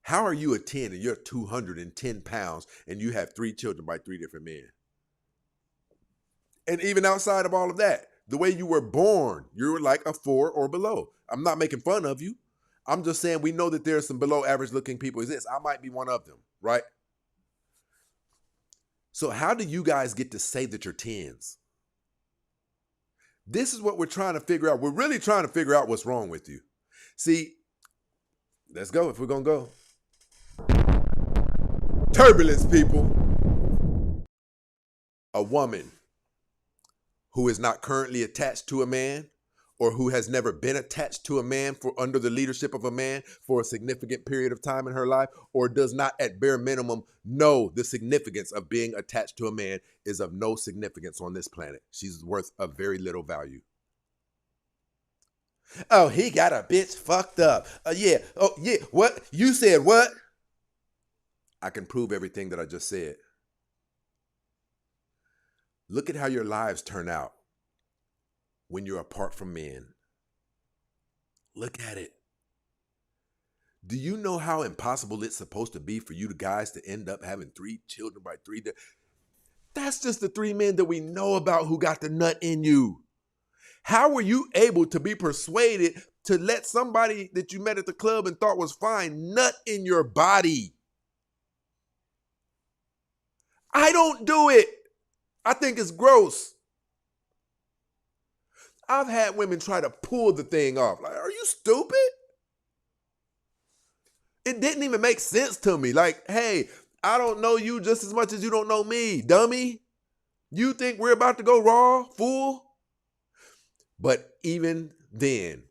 How are you a 10 and you're 210 pounds and you have 3 children by 3 different men? And even outside of all of that, the way you were born, you were like a 4 or below. I'm not making fun of you. I'm just saying we know that there are some below average looking people exist. I might be one of them, right? So how do you guys get to say that you're 10s? This is what we're trying to figure out. We're really trying to figure out what's wrong with you. See, let's go if we're going to go. Turbulence, people. A woman who is not currently attached to a man or who has never been attached to a man for under the leadership of a man for a significant period of time in her life, or does not at bare minimum know the significance of being attached to a man, is of no significance on this planet. She's worth a very little value. Oh, he got a bitch fucked up. Yeah. Oh, yeah. What? You said what? I can prove everything that I just said. Look at how your lives turn out when you're apart from men. Look at it. Do you know how impossible it's supposed to be for you guys to end up having 3 children by 3? That's just the 3 men that we know about who got the nut in you. How were you able to be persuaded to let somebody that you met at the club and thought was fine nut in your body? I don't do it. I think it's gross. I've had women try to pull the thing off. Like, are you stupid? It didn't even make sense to me. Like, hey, I don't know you just as much as you don't know me, dummy. You think we're about to go raw, fool? But even then,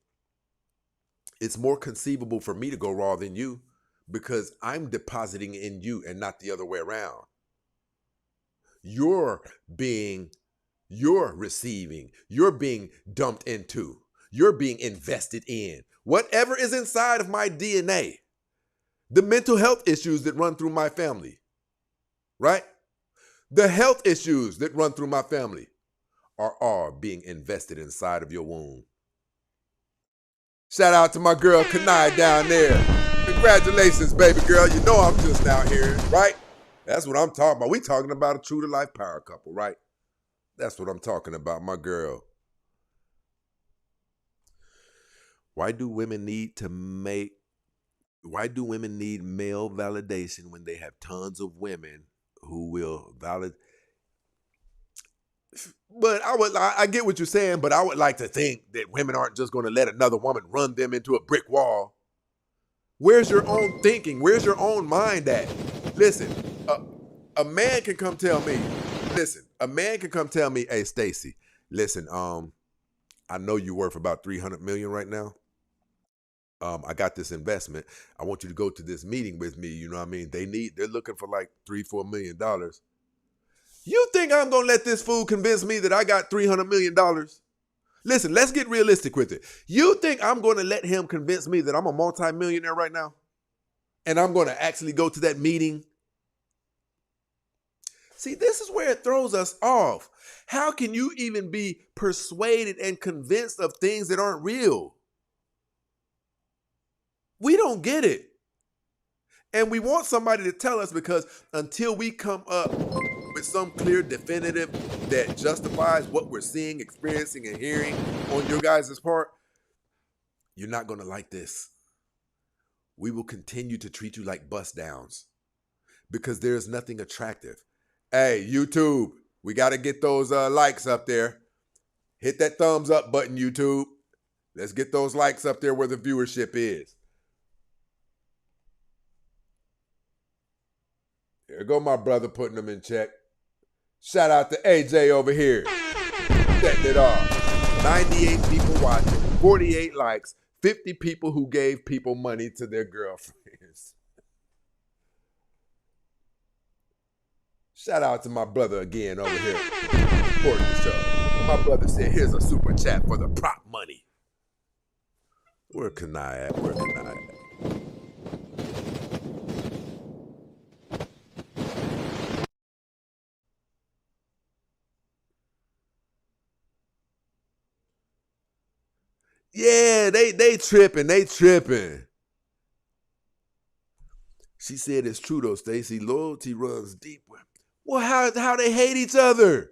it's more conceivable for me to go raw than you because I'm depositing in you and not the other way around. You're receiving, you're being dumped into, you're being invested in. Whatever is inside of my DNA, the mental health issues that run through my family, right? The health issues that run through my family are all being invested inside of your womb. Shout out to my girl Kanai down there. Congratulations, baby girl. You know I'm just out here, right? That's what I'm talking about. We talking about a true to life power couple, right? That's what I'm talking about, my girl. Why do women need male validation when they have tons of women who will validate? But I get what you're saying, but I would like to think that women aren't just going to let another woman run them into a brick wall. Where's your own thinking? Where's your own mind at? Listen, a man can come tell me, hey, Stacy, listen, I know you're worth about $300 million right now. I got this investment. I want you to go to this meeting with me. You know what I mean? They're looking for like $3-4 million. You think I'm going to let this fool convince me that I got $300 million? Listen, let's get realistic with it. You think I'm going to let him convince me that I'm a multimillionaire right now? And I'm going to actually go to that meeting? See, this is where it throws us off. How can you even be persuaded and convinced of things that aren't real? We don't get it. And we want somebody to tell us, because until we come up with some clear definitive that justifies what we're seeing, experiencing, and hearing on your guys' part, you're not going to like this. We will continue to treat you like bust downs because there's nothing attractive. Hey, YouTube, we got to get those likes up there. Hit that thumbs up button, YouTube. Let's get those likes up there where the viewership is. There go my brother putting them in check. Shout out to AJ over here. Setting it off. 98 people watching, 48 likes, 50 people who gave people money to their girlfriends. Shout out to my brother again over here. Supporting the show. My brother said, here's a super chat for the prop money. Where can I at? Where can I at? Yeah, they tripping. She said it's true though, Stacey. Loyalty runs deep. Well, how they hate each other?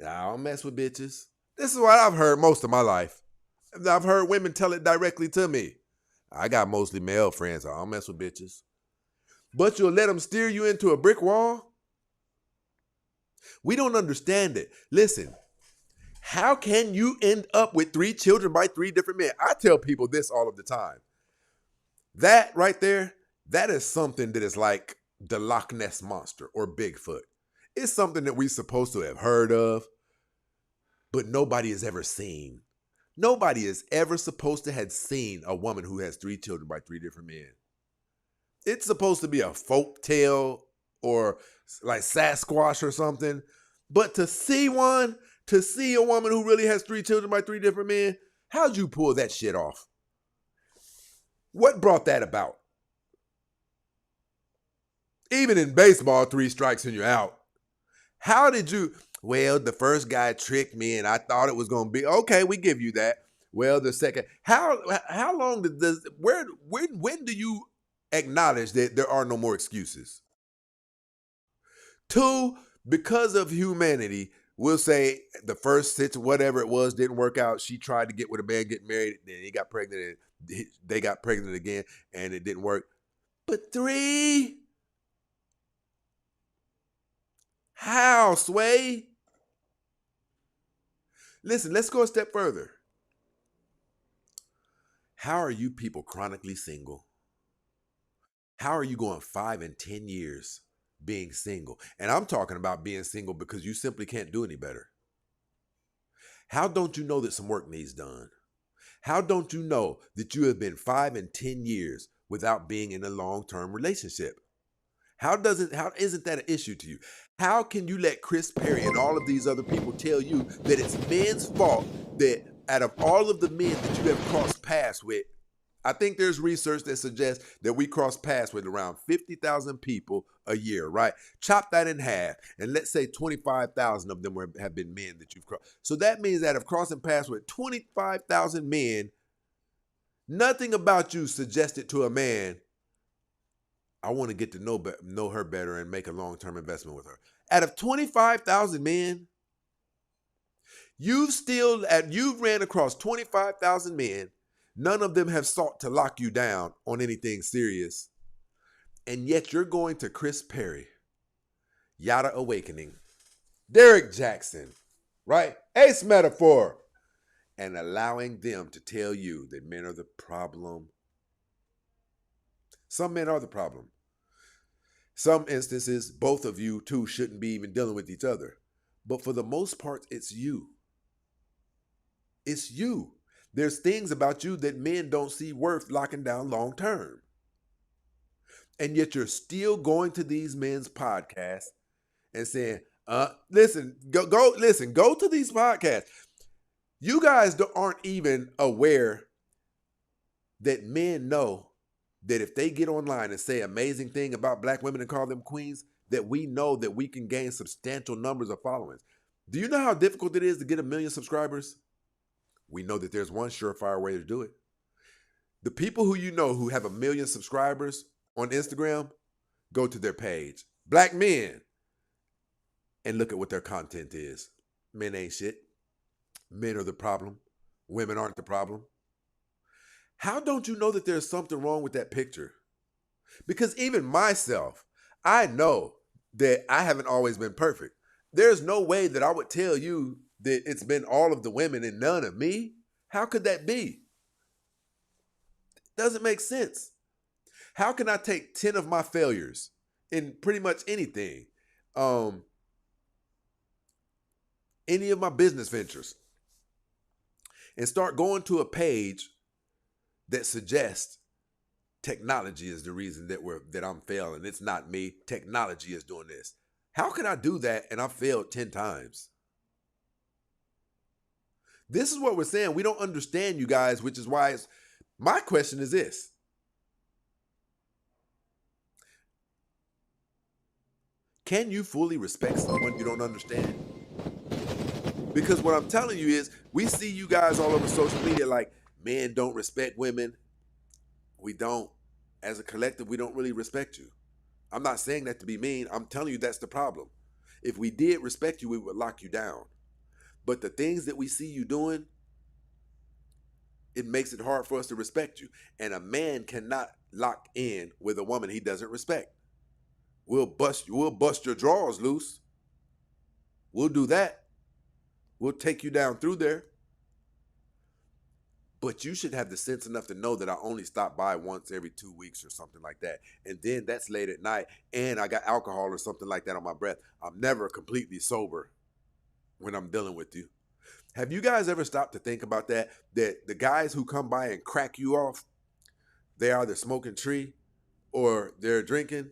I don't mess with bitches. This is what I've heard most of my life. I've heard women tell it directly to me. I got mostly male friends. I don't mess with bitches. But you'll let them steer you into a brick wall? We don't understand it. Listen. How can you end up with 3 children by 3 different men? I tell people this all of the time. That right there, that is something that is like the Loch Ness Monster or Bigfoot. It's something that we're supposed to have heard of, but nobody has ever seen. Nobody is ever supposed to have seen a woman who has 3 children by 3 different men. It's supposed to be a folk tale or like Sasquatch or something, but to see one, to see a woman who really has 3 children by 3 different men, how'd you pull that shit off? What brought that about? Even in baseball, 3 strikes and you're out. How did you? Well, the first guy tricked me and I thought it was going to be, okay, we give you that. Well, the second, how long did this, when do you acknowledge that there are no more excuses? 2, because of humanity, we'll say the first whatever it was didn't work out. She tried to get with a man, get married, then he got pregnant, and they got pregnant again, and it didn't work. But 3? How, Sway? Listen, let's go a step further. How are you people chronically single? How are you going 5 and 10 years being single? And I'm talking about being single because you simply can't do any better. How don't you know that some work needs done? How don't you know that you have been 5 and 10 years without being in a long-term relationship? How isn't that an issue to you? How can you let Chris Perry and all of these other people tell you that it's men's fault that out of all of the men that you have crossed paths with, I think there's research that suggests that we cross paths with around 50,000 people a year, right? Chop that in half, and let's say 25,000 of them have been men that you've crossed. So that means that of crossing paths with 25,000 men, nothing about you suggested to a man, I want to get to know her better and make a long-term investment with her. Out of 25,000 men, you've ran across 25,000 men. None of them have sought to lock you down on anything serious. And yet you're going to Chris Perry, Yada Awakening, Derek Jackson, right? Ace Metaphor, and allowing them to tell you that men are the problem. Some men are the problem. Some instances, both of you two shouldn't be even dealing with each other. But for the most part, it's you. It's you. There's things about you that men don't see worth locking down long term. And yet you're still going to these men's podcasts and saying, Listen, go to these podcasts. You guys aren't even aware that men know that if they get online and say amazing thing about black women and call them queens, that we know that we can gain substantial numbers of followings. Do you know how difficult it is to get 1 million subscribers? We know that there's one surefire way to do it. The people who you know who have 1 million subscribers on Instagram, go to their page, Black Men, and look at what their content is. Men ain't shit. Men are the problem. Women aren't the problem. How don't you know that there's something wrong with that picture? Because even myself, I know that I haven't always been perfect. There's no way that I would tell you that it's been all of the women and none of me. How could that be? It doesn't make sense. How can I take 10 of my failures in pretty much anything, any of my business ventures, and start going to a page that suggests technology is the reason that I'm failing? It's not me. Technology is doing this. How can I do that and I failed 10 times? This is what we're saying. We don't understand, you guys, which is why my question is this. Can you fully respect someone you don't understand? Because what I'm telling you is, we see you guys all over social media like, men don't respect women. We don't. As a collective, we don't really respect you. I'm not saying that to be mean. I'm telling you that's the problem. If we did respect you, we would lock you down. But the things that we see you doing, it makes it hard for us to respect you. And a man cannot lock in with a woman he doesn't respect. We'll bust your drawers loose. We'll do that. We'll take you down through there. But you should have the sense enough to know that I only stop by once every 2 weeks or something like that. And then that's late at night. And I got alcohol or something like that on my breath. I'm never completely sober when I'm dealing with you. Have you guys ever stopped to think about that? That the guys who come by and crack you off, they either smoking tree or they're drinking,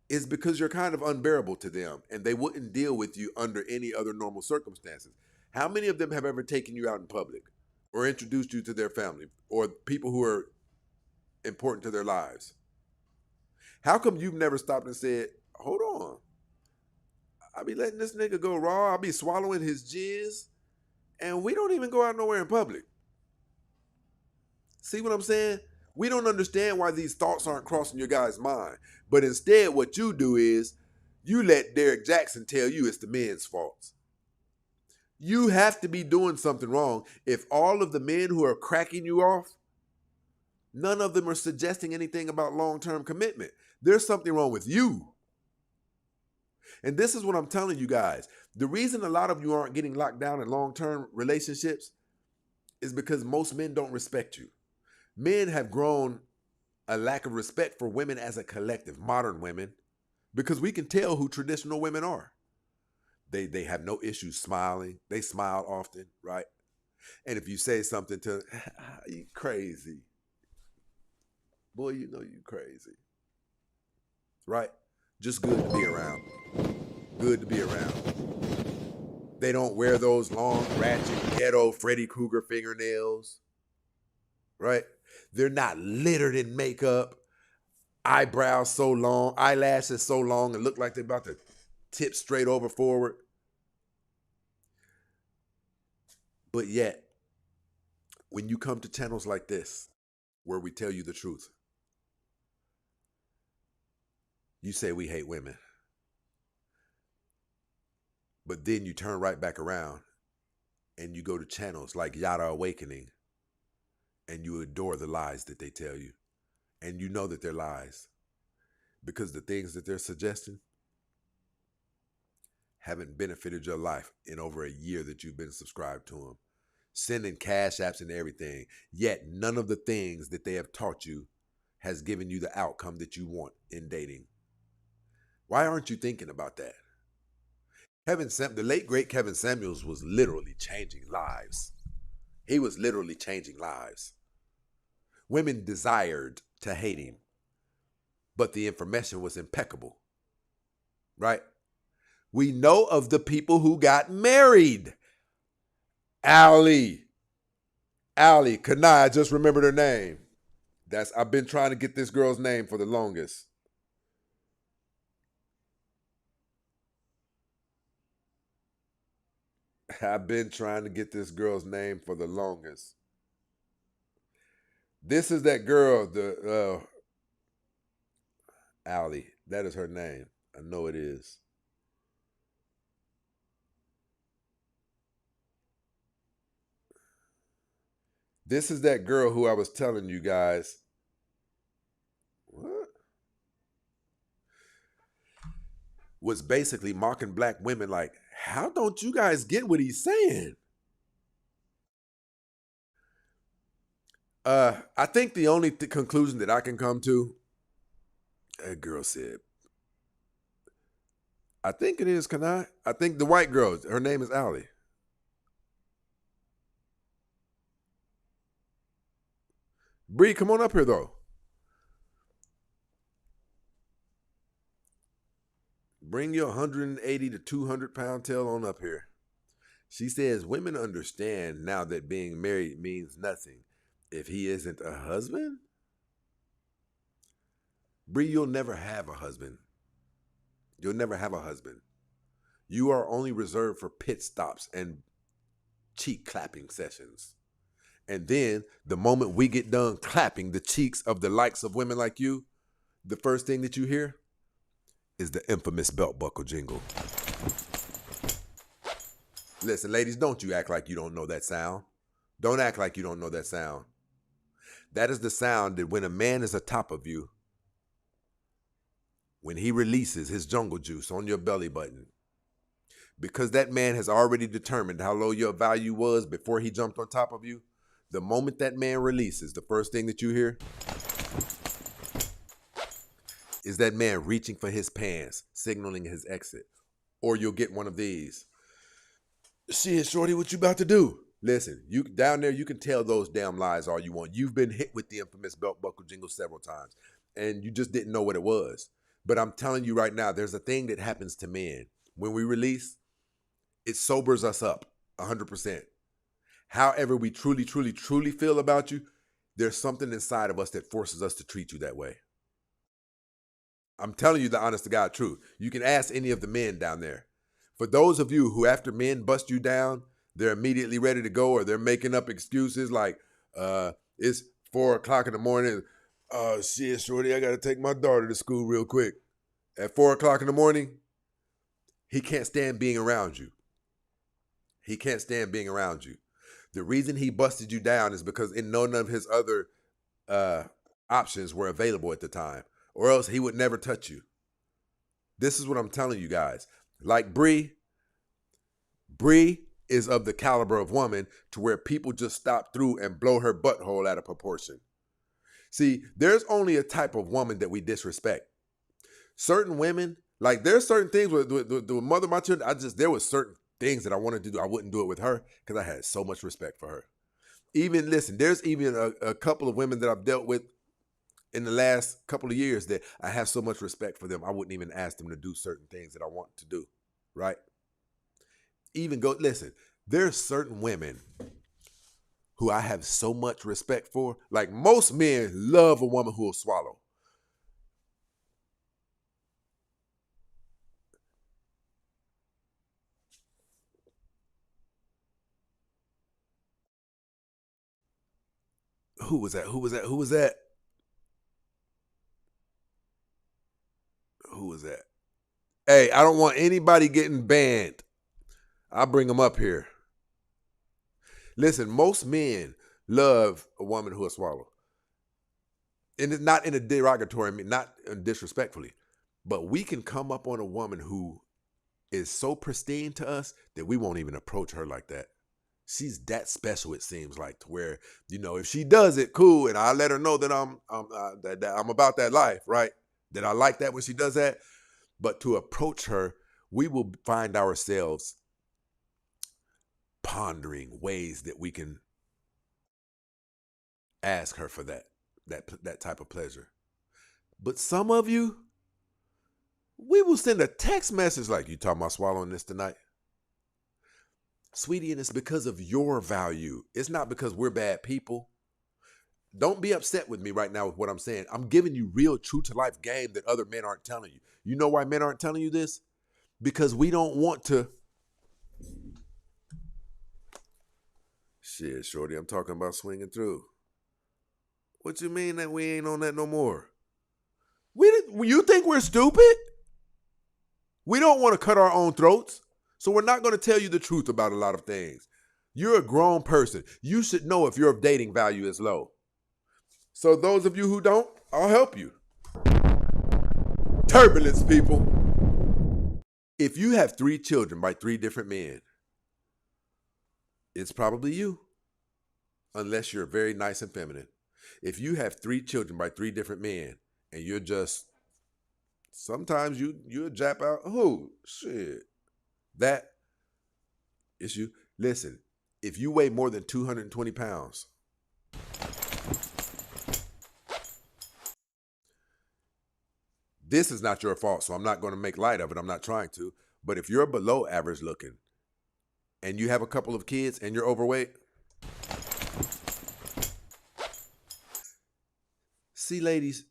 is because you're kind of unbearable to them and they wouldn't deal with you under any other normal circumstances. How many of them have ever taken you out in public or introduced you to their family or people who are important to their lives? How come you've never stopped and said, hold on, I be letting this nigga go raw, I be swallowing his jizz, and we don't even go out nowhere in public? See what I'm saying? We don't understand why these thoughts aren't crossing your guy's mind. But instead, what you do is you let Derek Jackson tell you it's the men's fault. You have to be doing something wrong if all of the men who are cracking you off, none of them are suggesting anything about long-term commitment. There's something wrong with you. And this is what I'm telling you guys. The reason a lot of you aren't getting locked down in long-term relationships is because most men don't respect you. Men have grown a lack of respect for women as a collective, modern women, because we can tell who traditional women are. They have no issues smiling. They smile often, right? And if you say something to, you crazy. Boy, you know you crazy. Right? Just good to be around. Good to be around. They don't wear those long, ratchet, ghetto Freddy Krueger fingernails. Right? They're not littered in makeup, eyebrows so long, eyelashes so long and look like they're about to tip straight over forward. But yet, when you come to channels like this, where we tell you the truth, you say we hate women. But then you turn right back around and you go to channels like Yada Awakening and you adore the lies that they tell you. And you know that they're lies because the things that they're suggesting haven't benefited your life in over a year that you've been subscribed to them. Sending cash apps and everything, yet none of the things that they have taught you has given you the outcome that you want in dating. Why aren't you thinking about that? The late great Kevin Samuels was literally changing lives. He was literally changing lives. Women desired to hate him, but the information was impeccable, right? We know of the people who got married. Allie, Kanai, I just remembered her name. I've been trying to get this girl's name for the longest. I've been trying to get this girl's name for the longest. This is that girl, the Allie. That is her name. I know it is. This is that girl who I was telling you guys. What? Was basically mocking black women like, how don't you guys get what he's saying? I think the only conclusion that I can come to, that girl said, I think it is, I think the white girl, her name is Allie. Bree, come on up here, though. Bring your 180 to 200 pound tail on up here. She says women understand now that being married means nothing if he isn't a husband. Bree, you'll never have a husband. You'll never have a husband. You are only reserved for pit stops and cheek clapping sessions. And then the moment we get done clapping the cheeks of the likes of women like you, the first thing that you hear is the infamous belt buckle jingle. Listen, ladies, don't you act like you don't know that sound. Don't act like you don't know that sound. That is the sound that when a man is atop of you, when he releases his jungle juice on your belly button, because that man has already determined how low your value was before he jumped on top of you, the moment that man releases, the first thing that you hear is that man reaching for his pants, signaling his exit. Or you'll get one of these. Shit, shorty, what you about to do? Listen, you down there, you can tell those damn lies all you want. You've been hit with the infamous belt buckle jingle several times, and you just didn't know what it was. But I'm telling you right now, there's a thing that happens to men. When we release, it sobers us up 100%. However we truly, truly, truly feel about you, there's something inside of us that forces us to treat you that way. I'm telling you the honest to God truth. You can ask any of the men down there. For those of you who after men bust you down, they're immediately ready to go, or they're making up excuses like, it's 4 o'clock in the morning. Oh, shit, shorty, I got to take my daughter to school real quick. At 4 o'clock in the morning, he can't stand being around you. He can't stand being around you. The reason he busted you down is because none of his other options were available at the time, or else he would never touch you. This is what I'm telling you guys. Like Bree is of the caliber of woman to where people just stop through and blow her butthole out of proportion. See, there's only a type of woman that we disrespect. Certain women, like there's certain things with the mother of my children, there was certain things that I wanted to do. I wouldn't do it with her because I had so much respect for her. There's even a couple of women that I've dealt with in the last couple of years that I have so much respect for them, I wouldn't even ask them to do certain things that I want to do, right? There's certain women who I have so much respect for. Like most men love a woman who will swallow. Who was that? Hey, I don't want anybody getting banned. I'll bring them up here. Listen, most men love a woman who will swallow. And it's not in a derogatory, not disrespectfully. But we can come up on a woman who is so pristine to us that we won't even approach her like that. She's that special, it seems like, to where, if she does it, cool, and I let her know that that I'm about that life, right? That I like that when she does that. But to approach her, we will find ourselves pondering ways that we can ask her for that type of pleasure. But some of you, we will send a text message like, you talking about swallowing this tonight? Sweetie, and it's because of your value. It's not because we're bad people. Don't be upset with me right now with what I'm saying. I'm giving you real, true-to-life game that other men aren't telling you. You know why men aren't telling you this? Because we don't want to. Shit, shorty, I'm talking about swinging through. What you mean that we ain't on that no more? You think we're stupid? We don't want to cut our own throats, so we're not going to tell you the truth about a lot of things. You're a grown person. You should know if your dating value is low. So those of you who don't, I'll help you. Turbulence, people. If you have 3 children by 3 different men, it's probably you, unless you're very nice and feminine. If you have 3 children by 3 different men, and you're just, sometimes you'll jap out, oh, shit, that is you. Listen, if you weigh more than 220 pounds, this is not your fault, so I'm not going to make light of it. I'm not trying to. But if you're below average looking and you have a couple of kids and you're overweight, see, ladies,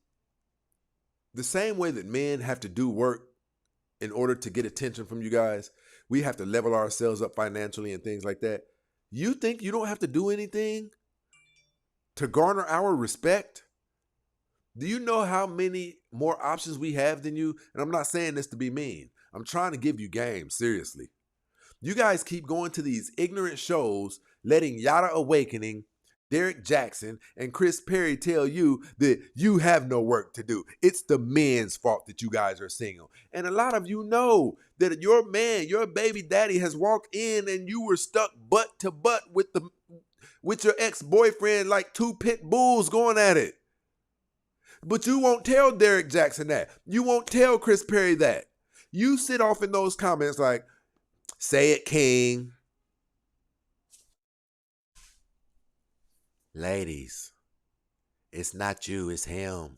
the same way that men have to do work in order to get attention from you guys, we have to level ourselves up financially and things like that. You think you don't have to do anything to garner our respect? Do you know how many more options we have than you? And I'm not saying this to be mean. I'm trying to give you game, seriously. You guys keep going to these ignorant shows, letting Yada Awakening, Derek Jackson, and Chris Perry tell you that you have no work to do. It's the men's fault that you guys are single. And a lot of you know that your man, your baby daddy has walked in and you were stuck butt to butt with your ex-boyfriend like 2 pit bulls going at it. But you won't tell Derek Jackson that. You won't tell Chris Perry that. You sit off in those comments like, say it, King. Ladies, it's not you, it's him.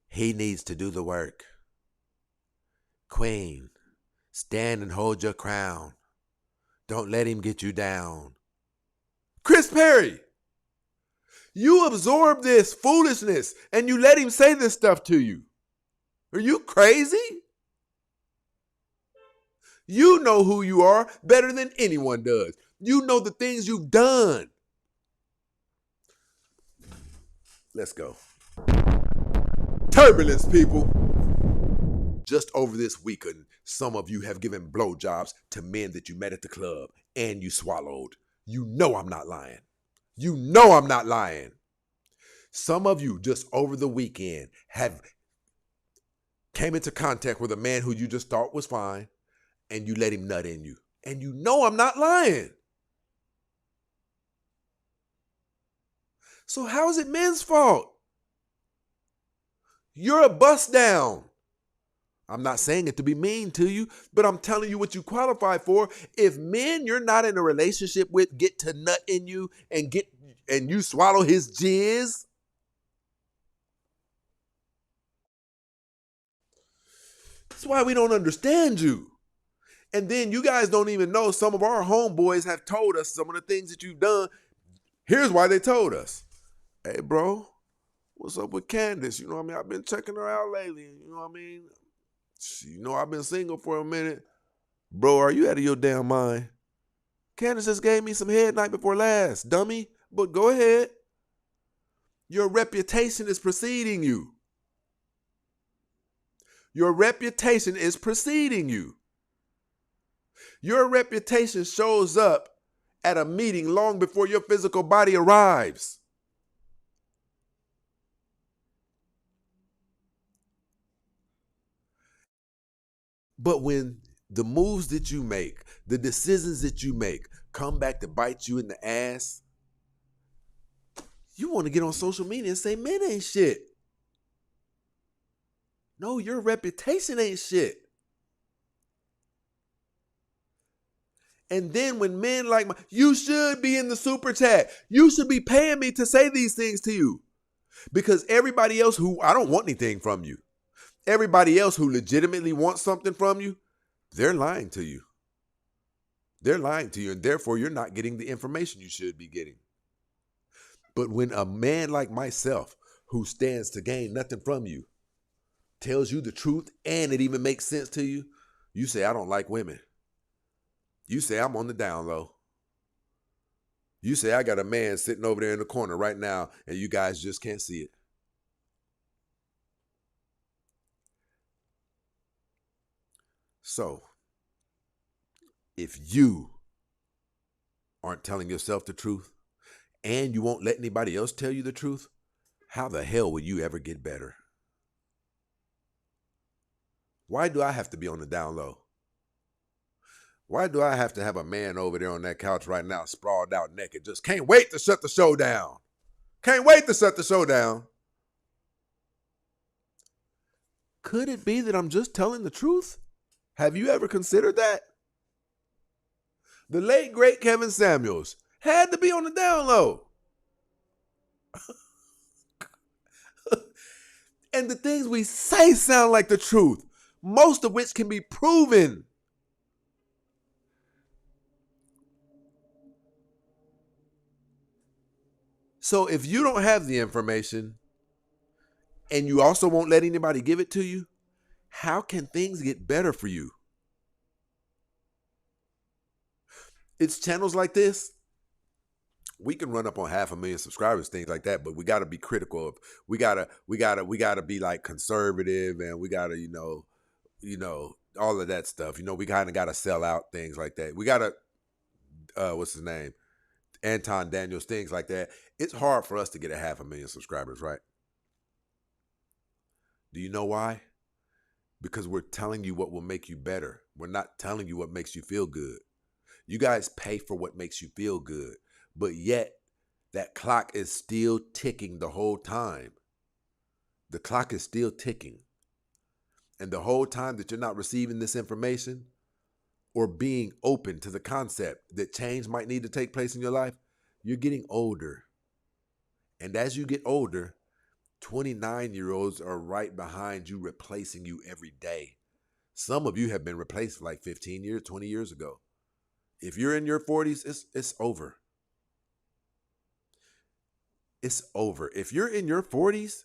He needs to do the work. Queen, stand and hold your crown. Don't let him get you down. Chris Perry, you absorb this foolishness and you let him say this stuff to you. Are you crazy? You know who you are better than anyone does. You know the things you've done. Let's go. Turbulence, people. Just over this weekend, some of you have given blowjobs to men that you met at the club and you swallowed. You know I'm not lying. You know I'm not lying. Some of you just over the weekend have came into contact with a man who you just thought was fine and you let him nut in you. And you know I'm not lying. So how is it men's fault? You're a bust down. I'm not saying it to be mean to you, but I'm telling you what you qualify for. If men you're not in a relationship with get to nut in you and you swallow his jizz, that's why we don't understand you. And then you guys don't even know some of our homeboys have told us some of the things that you've done. Here's why they told us. Hey, bro, what's up with Candace? You know what I mean? I've been checking her out lately. You know what I mean? You know I've been single for a minute. Bro, are you out of your damn mind? Candace just gave me some head night before last, dummy. But go ahead. Your reputation is preceding you. Your reputation is preceding you. Your reputation shows up at a meeting long before your physical body arrives. But when the moves that you make, the decisions that you make come back to bite you in the ass, you want to get on social media and say men ain't shit. No, your reputation ain't shit. And then when men like you should be in the super chat. You should be paying me to say these things to you. Because everybody else who, I don't want anything from you. Everybody else who legitimately wants something from you, they're lying to you. They're lying to you, and therefore you're not getting the information you should be getting. But when a man like myself, who stands to gain nothing from you, tells you the truth and it even makes sense to you, you say, I don't like women. You say, I'm on the down low. You say, I got a man sitting over there in the corner right now, and you guys just can't see it. So, if you aren't telling yourself the truth, and you won't let anybody else tell you the truth, how the hell will you ever get better? Why do I have to be on the down low? Why do I have to have a man over there on that couch right now, sprawled out naked, just can't wait to shut the show down? Can't wait to shut the show down. Could it be that I'm just telling the truth? Have you ever considered that? The late, great Kevin Samuels had to be on the down low. And the things we say sound like the truth, most of which can be proven. So if you don't have the information and you also won't let anybody give it to you, how can things get better for you? It's channels like this. We can run up on 500,000 subscribers, things like that, but we got to be critical of. We gotta be like conservative, and we gotta, all of that stuff. We kind of gotta sell out, things like that. We gotta, what's his name, Anton Daniels, things like that. It's hard for us to get 500,000 subscribers, right? Do you know why? Because we're telling you what will make you better. We're not telling you what makes you feel good. You guys pay for what makes you feel good, but yet that clock is still ticking the whole time. The clock is still ticking. And the whole time that you're not receiving this information or being open to the concept that change might need to take place in your life, you're getting older. And as you get older, 29-year-olds are right behind you, replacing you every day. Some of you have been replaced like 15 years, 20 years ago. If you're in your 40s, it's over. It's over. If you're in your 40s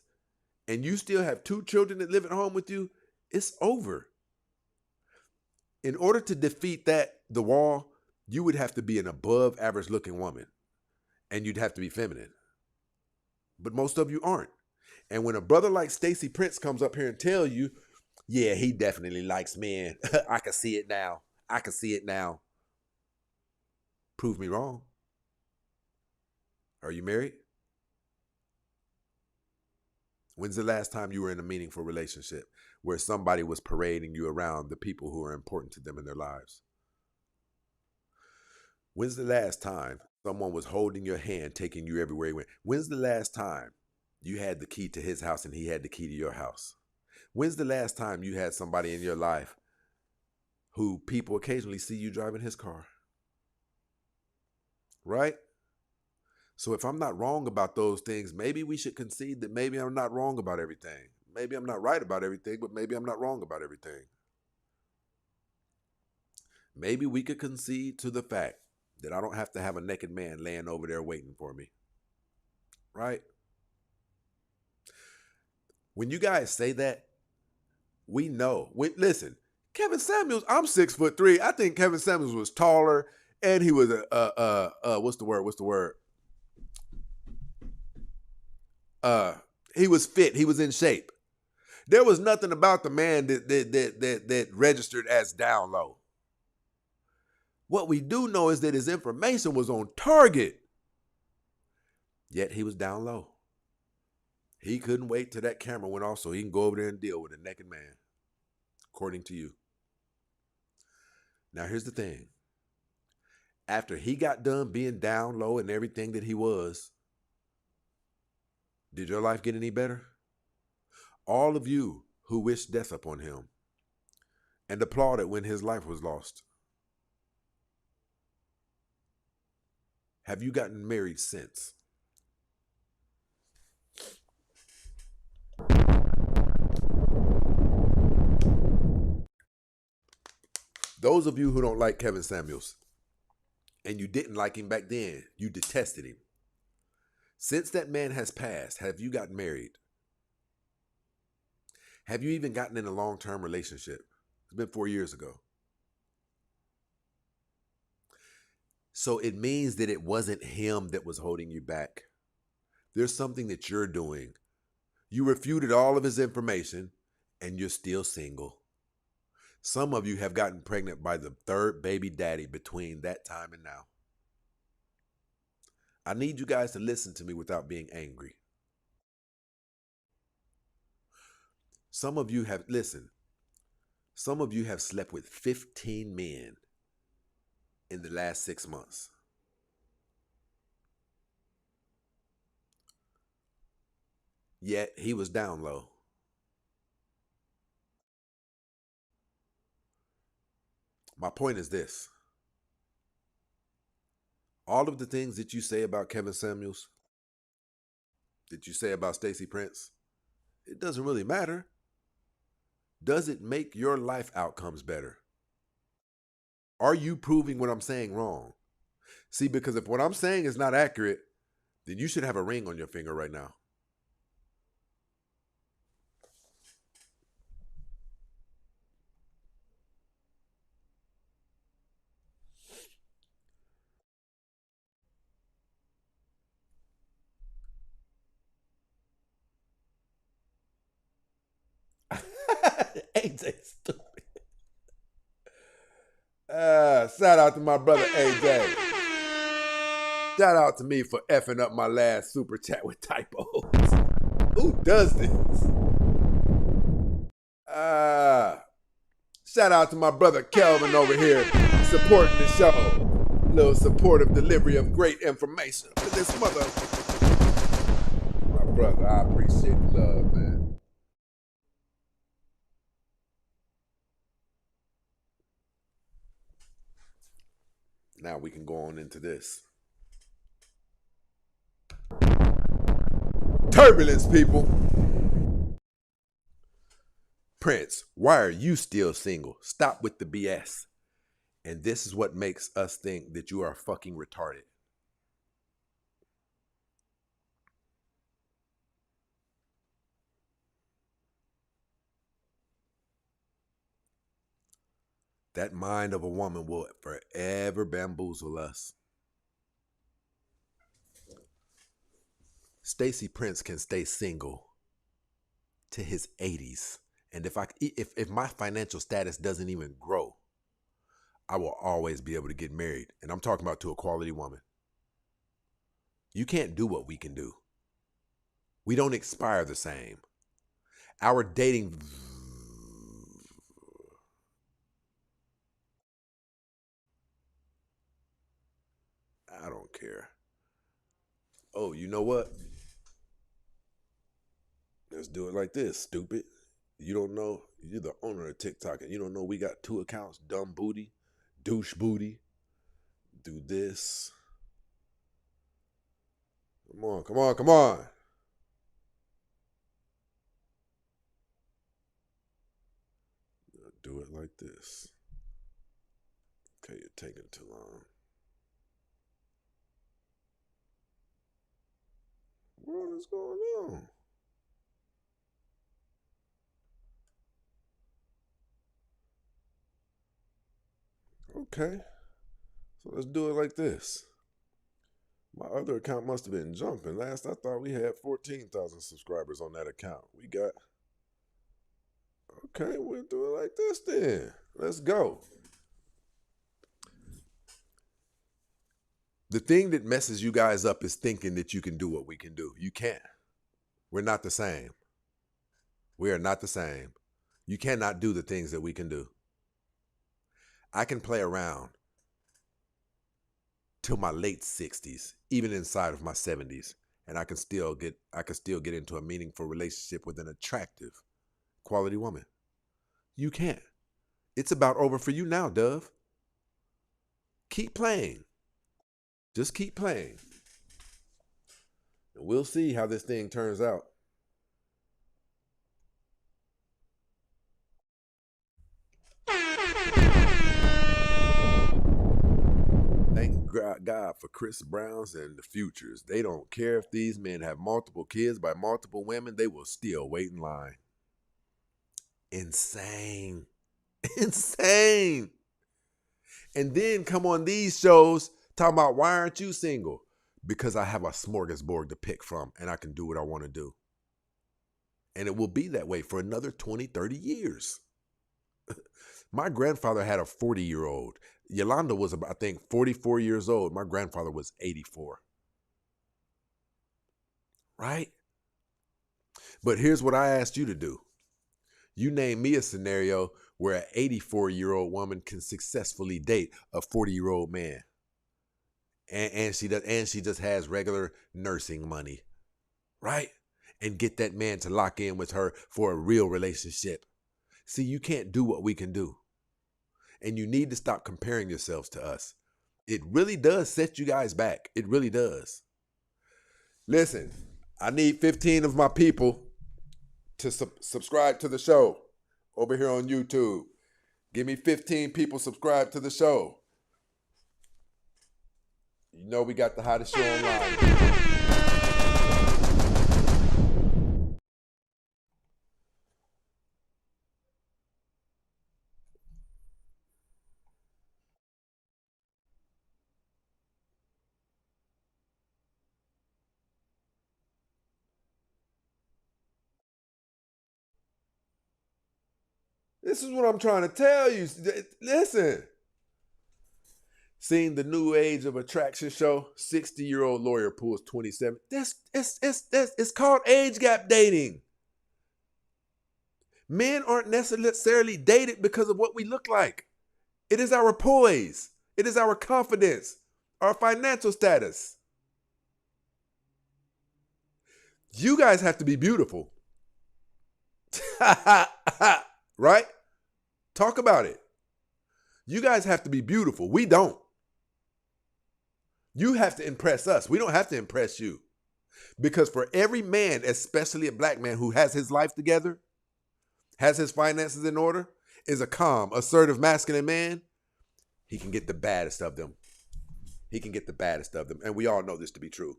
and you still have 2 children that live at home with you, it's over. In order to defeat the wall, you would have to be an above average looking woman, and you'd have to be feminine. But most of you aren't. And when a brother like Stacey Prince comes up here and tell you, yeah, he definitely likes men. I can see it now. I can see it now. Prove me wrong. Are you married? When's the last time you were in a meaningful relationship where somebody was parading you around the people who are important to them in their lives? When's the last time someone was holding your hand, taking you everywhere he went? When's the last time you had the key to his house and he had the key to your house? When's the last time you had somebody in your life who people occasionally see you driving his car? Right? So if I'm not wrong about those things, maybe we should concede that maybe I'm not wrong about everything. Maybe I'm not right about everything, but maybe I'm not wrong about everything. Maybe we could concede to the fact that I don't have to have a naked man laying over there waiting for me. Right? When you guys say that, we know. Listen, Kevin Samuels, I'm 6'3". I think Kevin Samuels was taller, and he was what's the word? He was fit. He was in shape. There was nothing about the man that registered as down low. What we do know is that his information was on target. Yet he was down low. He couldn't wait till that camera went off so he can go over there and deal with a naked man, according to you. Now here's the thing. After he got done being down low and everything that he was, did your life get any better? All of you who wished death upon him and applauded when his life was lost, have you gotten married since? Those of you who don't like Kevin Samuels, and you didn't like him back then, you detested him. Since that man has passed, have you gotten married? Have you even gotten in a long-term relationship? It's been 4 years ago. So it means that it wasn't him that was holding you back. There's something that you're doing. You refuted all of his information, and you're still single. Some of you have gotten pregnant by the third baby daddy between that time and now. I need you guys to listen to me without being angry. Some of you have slept with 15 men in the last 6 months. Yet he was down low. My point is this. All of the things that you say about Kevin Samuels, that you say about Stacey Prince, it doesn't really matter. Does it make your life outcomes better? Are you proving what I'm saying wrong? See, because if what I'm saying is not accurate, then you should have a ring on your finger right now. AJ stupid. Shout out to my brother AJ. Shout out to me for effing up my last super chat with typos. Who does this? Shout out to my brother Kelvin over here supporting the show. Little supportive delivery of great information for this mother. My brother, I appreciate the love, man. Now we can go on into this. Turbulence, people. Prince, why are you still single? Stop with the BS. And this is what makes us think that you are fucking retarded. That mind of a woman will forever bamboozle us. Stacey Prince can stay single to his 80s. And if my financial status doesn't even grow, I will always be able to get married. And I'm talking about to a quality woman. You can't do what we can do. We don't expire the same. Our dating... I don't care. Oh, you know what? Let's do it like this, stupid. You don't know, you're the owner of TikTok, and you don't know we got 2 accounts, dumb booty, douche booty. Do this. Come on, come on, come on. Do it like this. Okay, you're taking too long. What is going on? Okay, so let's do it like this. My other account must have been jumping. Last I thought we had 14,000 subscribers on that account. We got... Okay, we'll do it like this then. Let's go. The thing that messes you guys up is thinking that you can do what we can do. You can't. We're not the same. We are not the same. You cannot do the things that we can do. I can play around till my late 60s, even inside of my 70s, and I can still get into a meaningful relationship with an attractive, quality woman. You can't. It's about over for you now, Dove. Keep playing. Just keep playing. And we'll see how this thing turns out. God for Chris Browns and the Futures. They don't care if these men have multiple kids by multiple women. They will still wait in line. Insane. Insane. And then come on these shows talking about, why aren't you single? Because I have a smorgasbord to pick from and I can do what I want to do. And it will be that way for another 20, 30 years. My grandfather had a 40-year-old. Yolanda was, I think, 44 years old. My grandfather was 84. Right? But here's what I asked you to do. You name me a scenario where an 84-year-old woman can successfully date a 40-year-old man. And she just has regular nursing money. Right? And get that man to lock in with her for a real relationship. See, you can't do what we can do. And you need to stop comparing yourselves to us. It really does set you guys back. It really does. Listen, I need 15 of my people to subscribe to the show over here on YouTube. Give me 15 people subscribe to the show. You know we got the hottest show online. This is what I'm trying to tell you. Listen. Seen the New Age of Attraction show? 60-year-old lawyer pulls 27. It's called age gap dating. Men aren't necessarily dated because of what we look like. It is our poise. It is our confidence, our financial status. You guys have to be beautiful. Right? Talk about it. You guys have to be beautiful. We don't. You have to impress us. We don't have to impress you. Because for every man, especially a black man who has his life together, has his finances in order, is a calm, assertive, masculine man, he can get the baddest of them. He can get the baddest of them. And we all know this to be true.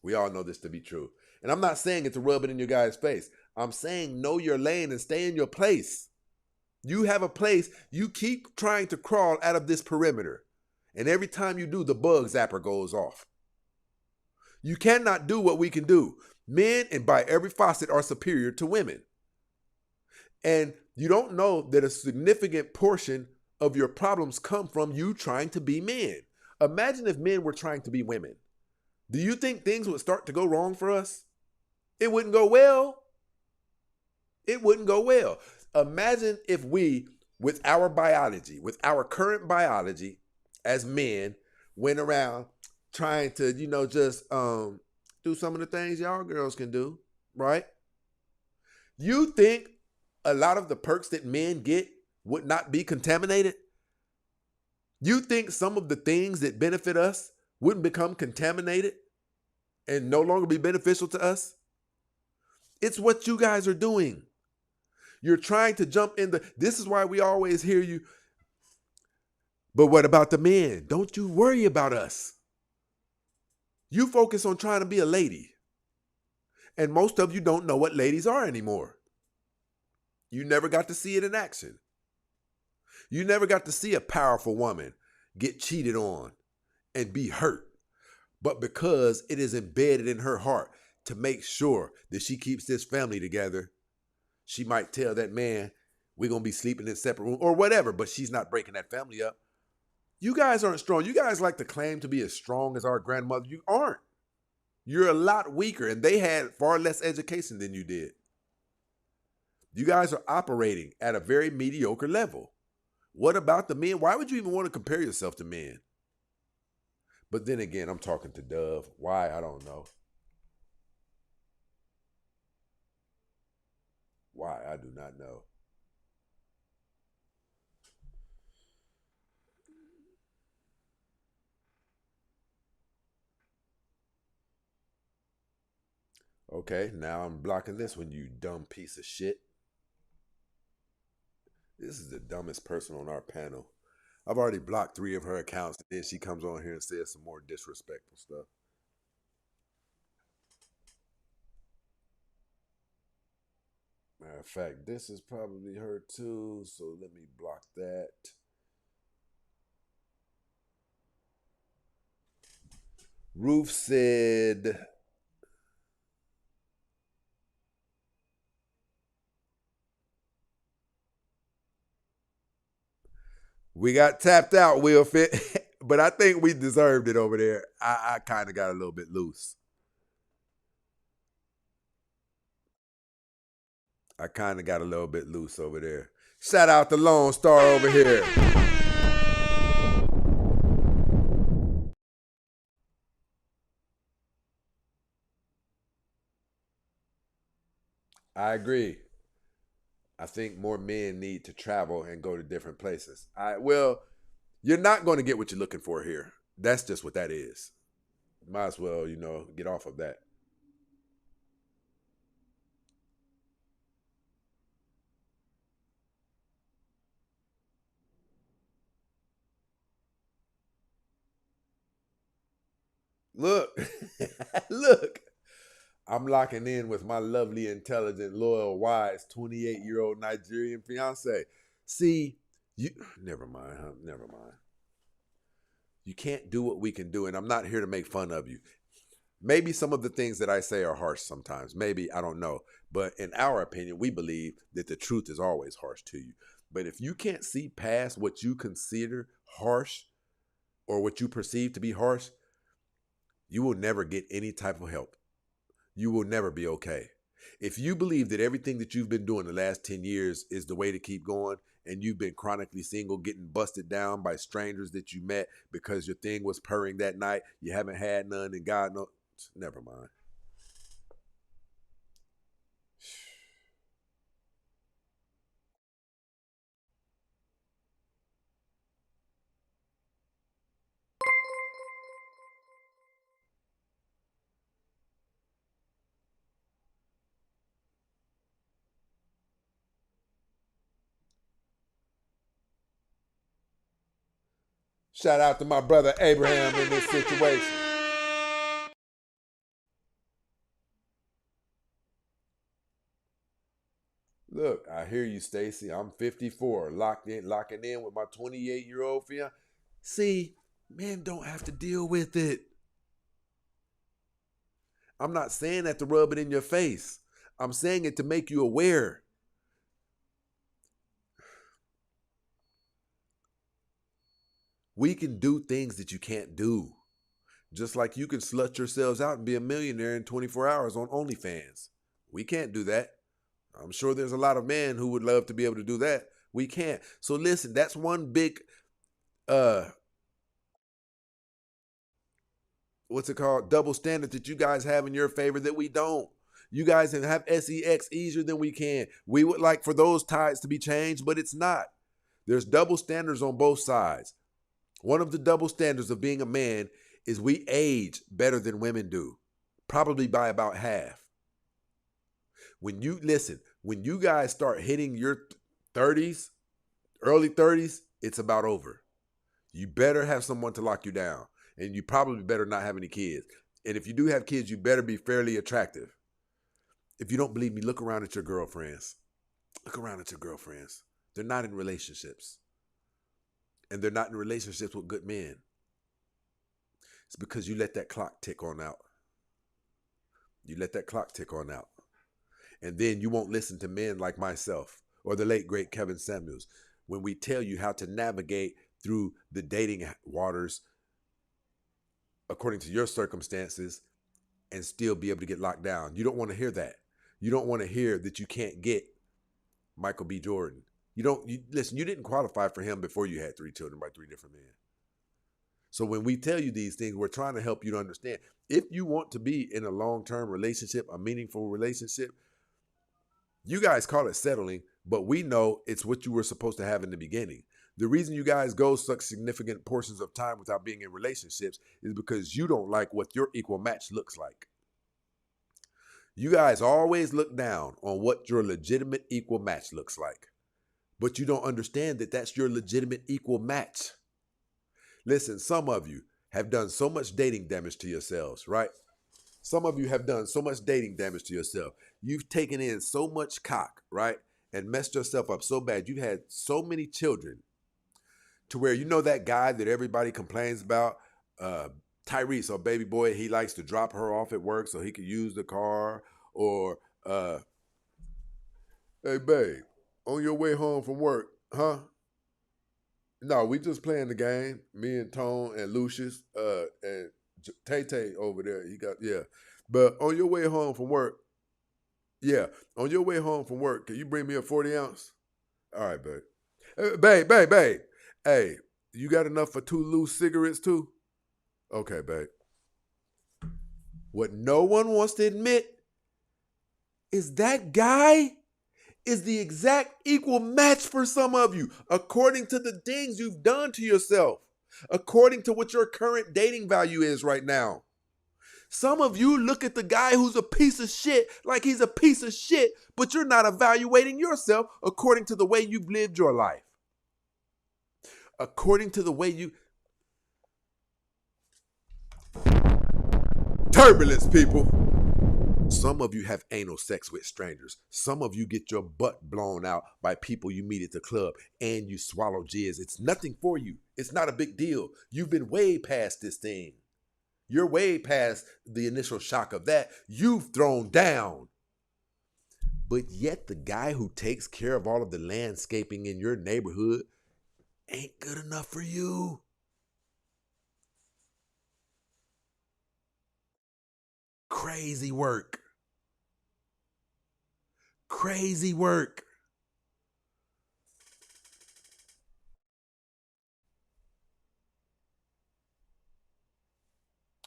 We all know this to be true. And I'm not saying it to rub it in your guy's face. I'm saying know your lane and stay in your place. You have a place. You keep trying to crawl out of this perimeter. And every time you do, the bug zapper goes off. You cannot do what we can do. Men, and by every facet, are superior to women. And you don't know that a significant portion of your problems come from you trying to be men. Imagine if men were trying to be women. Do you think things would start to go wrong for us? It wouldn't go well. It wouldn't go well. Imagine if we, with our biology, with our current biology as men, went around trying to, just do some of the things y'all girls can do, right? You think a lot of the perks that men get would not be contaminated? You think some of the things that benefit us wouldn't become contaminated and no longer be beneficial to us? It's what you guys are doing. You're trying to jump in this is why we always hear you. But what about the men? Don't you worry about us. You focus on trying to be a lady. And most of you don't know what ladies are anymore. You never got to see it in action. You never got to see a powerful woman get cheated on and be hurt. But because it is embedded in her heart to make sure that she keeps this family together, she might tell that man, we're going to be sleeping in separate rooms or whatever, but she's not breaking that family up. You guys aren't strong. You guys like to claim to be as strong as our grandmother. You aren't. You're a lot weaker, and they had far less education than you did. You guys are operating at a very mediocre level. What about the men? Why would you even want to compare yourself to men? But then again, I'm talking to Dove. Why? I don't know. Why? I do not know. Okay, now I'm blocking this one, you dumb piece of shit. This is the dumbest person on our panel. I've already blocked 3 of her accounts. And then she comes on here and says some more disrespectful stuff. Matter of fact, this is probably her too. So let me block that. Ruth said, we got tapped out, Will Fit. But I think we deserved it over there. I kind of got a little bit loose. I kind of got a little bit loose over there. Shout out to Lone Star over here. I agree. I think more men need to travel and go to different places. Well, you're not going to get what you're looking for here. That's just what that is. Might as well, get off of that. Look, look. I'm locking in with my lovely, intelligent, loyal, wise 28-year-old Nigerian fiance. See, never mind, huh? Never mind. You can't do what we can do, and I'm not here to make fun of you. Maybe some of the things that I say are harsh sometimes. Maybe, I don't know. But in our opinion, we believe that the truth is always harsh to you. But if you can't see past what you consider harsh or what you perceive to be harsh, you will never get any type of help. You will never be okay. If you believe that everything that you've been doing the last 10 years is the way to keep going, and you've been chronically single, getting busted down by strangers that you met because your thing was purring that night, you haven't had none, and God knows, never mind. Shout out to my brother Abraham in this situation. Look, I hear you, Stacy. I'm 54, locking in with my 28-year-old fiance. See, men don't have to deal with it. I'm not saying that to rub it in your face. I'm saying it to make you aware. We can do things that you can't do. Just like you can slut yourselves out and be a millionaire in 24 hours on OnlyFans. We can't do that. I'm sure there's a lot of men who would love to be able to do that. We can't. So listen, that's one big, what's it called? Double standard that you guys have in your favor that we don't. You guys can have sex easier than we can. We would like for those tides to be changed, but it's not. There's double standards on both sides. One of the double standards of being a man is we age better than women do, probably by about half. When you guys start hitting your 30s, early 30s, it's about over. You better have someone to lock you down, and you probably better not have any kids. And if you do have kids, you better be fairly attractive. If you don't believe me, look around at your girlfriends. Look around at your girlfriends. They're not in relationships. And they're not in relationships with good men. It's because you let that clock tick on out. You let that clock tick on out. And then you won't listen to men like myself or the late, great Kevin Samuels when we tell you how to navigate through the dating waters according to your circumstances and still be able to get locked down. You don't want to hear that. You don't want to hear that you can't get Michael B. Jordan. Listen, you didn't qualify for him before you had 3 children by 3 different men. So when we tell you these things, we're trying to help you to understand. If you want to be in a long-term relationship, a meaningful relationship, you guys call it settling, but we know it's what you were supposed to have in the beginning. The reason you guys go such significant portions of time without being in relationships is because you don't like what your equal match looks like. You guys always look down on what your legitimate equal match looks like. But you don't understand that that's your legitimate equal match. Listen, some of you have done so much dating damage to yourselves, right? Some of you have done so much dating damage to yourself. You've taken in so much cock, right? And messed yourself up so bad. You've had so many children to where, you know, that guy that everybody complains about, Tyrese, or baby boy, he likes to drop her off at work so he could use the car. Or, hey, babe, on your way home from work, huh? No, we just playing the game. Me and Tone and Lucius, and Tay Tay over there. He got, yeah. But on your way home from work, yeah, on your way home from work, can you bring me a 40 ounce? All right, babe. Babe. Hey, you got enough for 2 loose cigarettes too? Okay, babe. What no one wants to admit is that guy is the exact equal match for some of you, according to the things you've done to yourself, according to what your current dating value is right now. Some of you look at the guy who's a piece of shit like he's a piece of shit, but you're not evaluating yourself according to the way you've lived your life. According to the way you... Turbulence, people. Some of you have anal sex with strangers. Some of you get your butt blown out by people you meet at the club and you swallow jizz. It's nothing for you. It's not a big deal. You've been way past this thing. You're way past the initial shock of that. You've thrown down. But yet the guy who takes care of all of the landscaping in your neighborhood ain't good enough for you. Crazy work. Crazy work.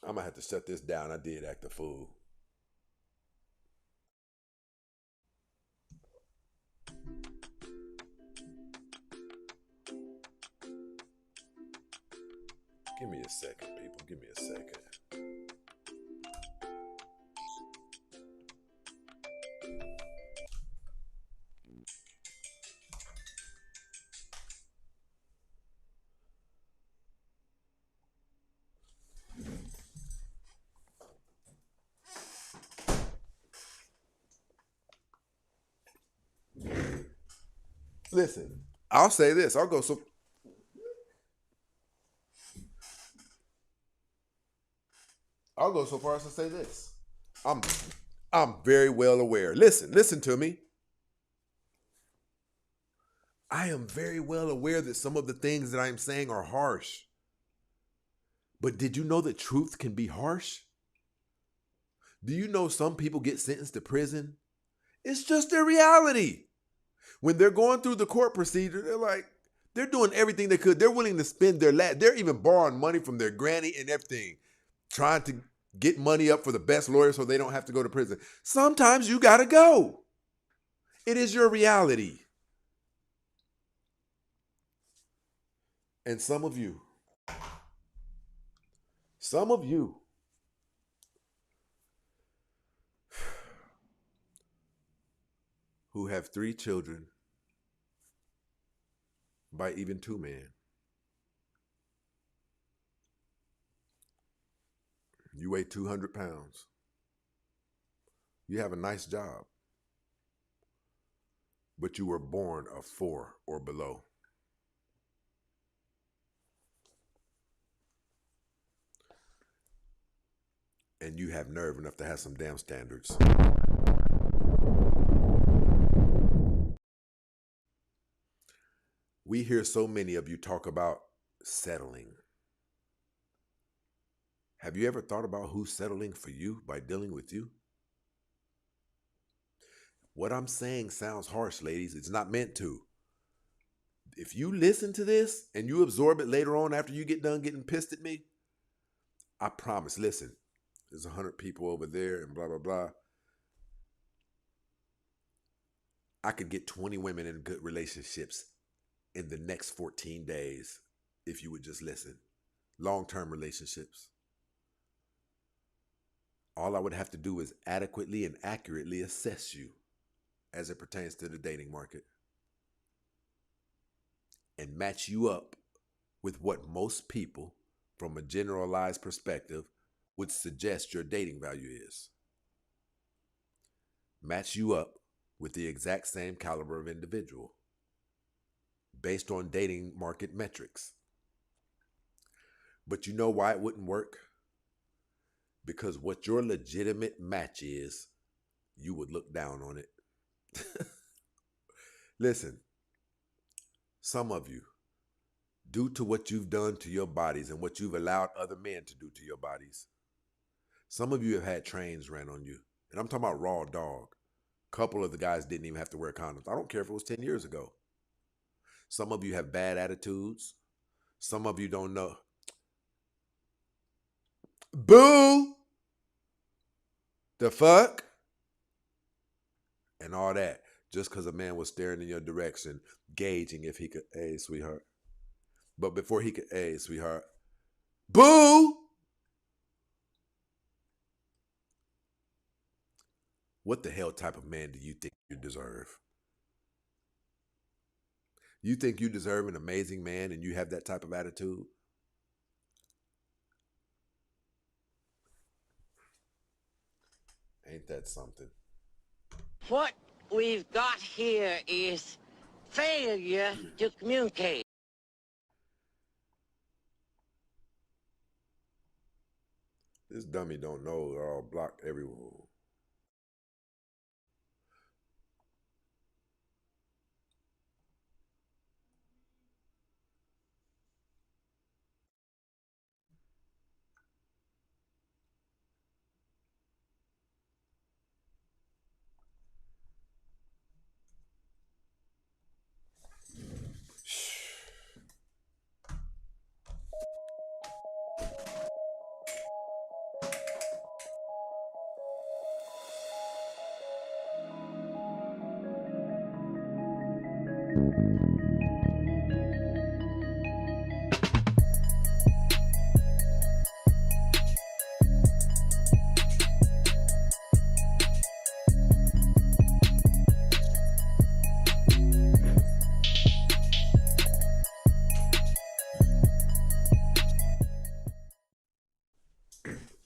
I'm gonna have to shut this down. I did act a fool. Give me a second, people. Give me a second. Listen, I'll say this. I'll go so far as to say this. I'm very well aware. Listen to me. I am very well aware that some of the things that I'm saying are harsh. But did you know that truth can be harsh? Do you know some people get sentenced to prison? It's just their reality. When they're going through the court procedure, they're doing everything they could. They're willing to spend they're even borrowing money from their granny and everything, trying to get money up for the best lawyer so they don't have to go to prison. Sometimes you gotta go. It is your reality. And some of you who have 3 children by even 2 men, you weigh 200 pounds. You have a nice job, but you were born a 4 or below. And you have nerve enough to have some damn standards. We hear so many of you talk about settling. Have you ever thought about who's settling for you by dealing with you? What I'm saying sounds harsh, ladies. It's not meant to. If you listen to this and you absorb it later on after you get done getting pissed at me, I promise, listen, there's 100 people over there and blah, blah, blah. I could get 20 women in good relationships in the next 14 days if you would just listen. Long-term relationships. All I would have to do is adequately and accurately assess you as it pertains to the dating market. and match you up with what most people, from a generalized perspective, would suggest your dating value is. Match you up with the exact same caliber of individual based on dating market metrics. But you know why it wouldn't work? Because what your legitimate match is, you would look down on it. Listen, some of you, due to what you've done to your bodies and what you've allowed other men to do to your bodies, some of you have had trains ran on you. And I'm talking about raw dog. A couple of the guys didn't even have to wear condoms. I don't care if it was 10 years ago. Some of you have bad attitudes. Some of you don't know. Boo! The fuck? And all that. Just because a man was staring in your direction, gauging if he could, hey, sweetheart. But before he could, hey, sweetheart. Boo! What the hell type of man do you think you deserve? You think you deserve an amazing man and you have that type of attitude? Ain't that something? What we've got here is failure to communicate. This dummy don't know they're all blocked everywhere.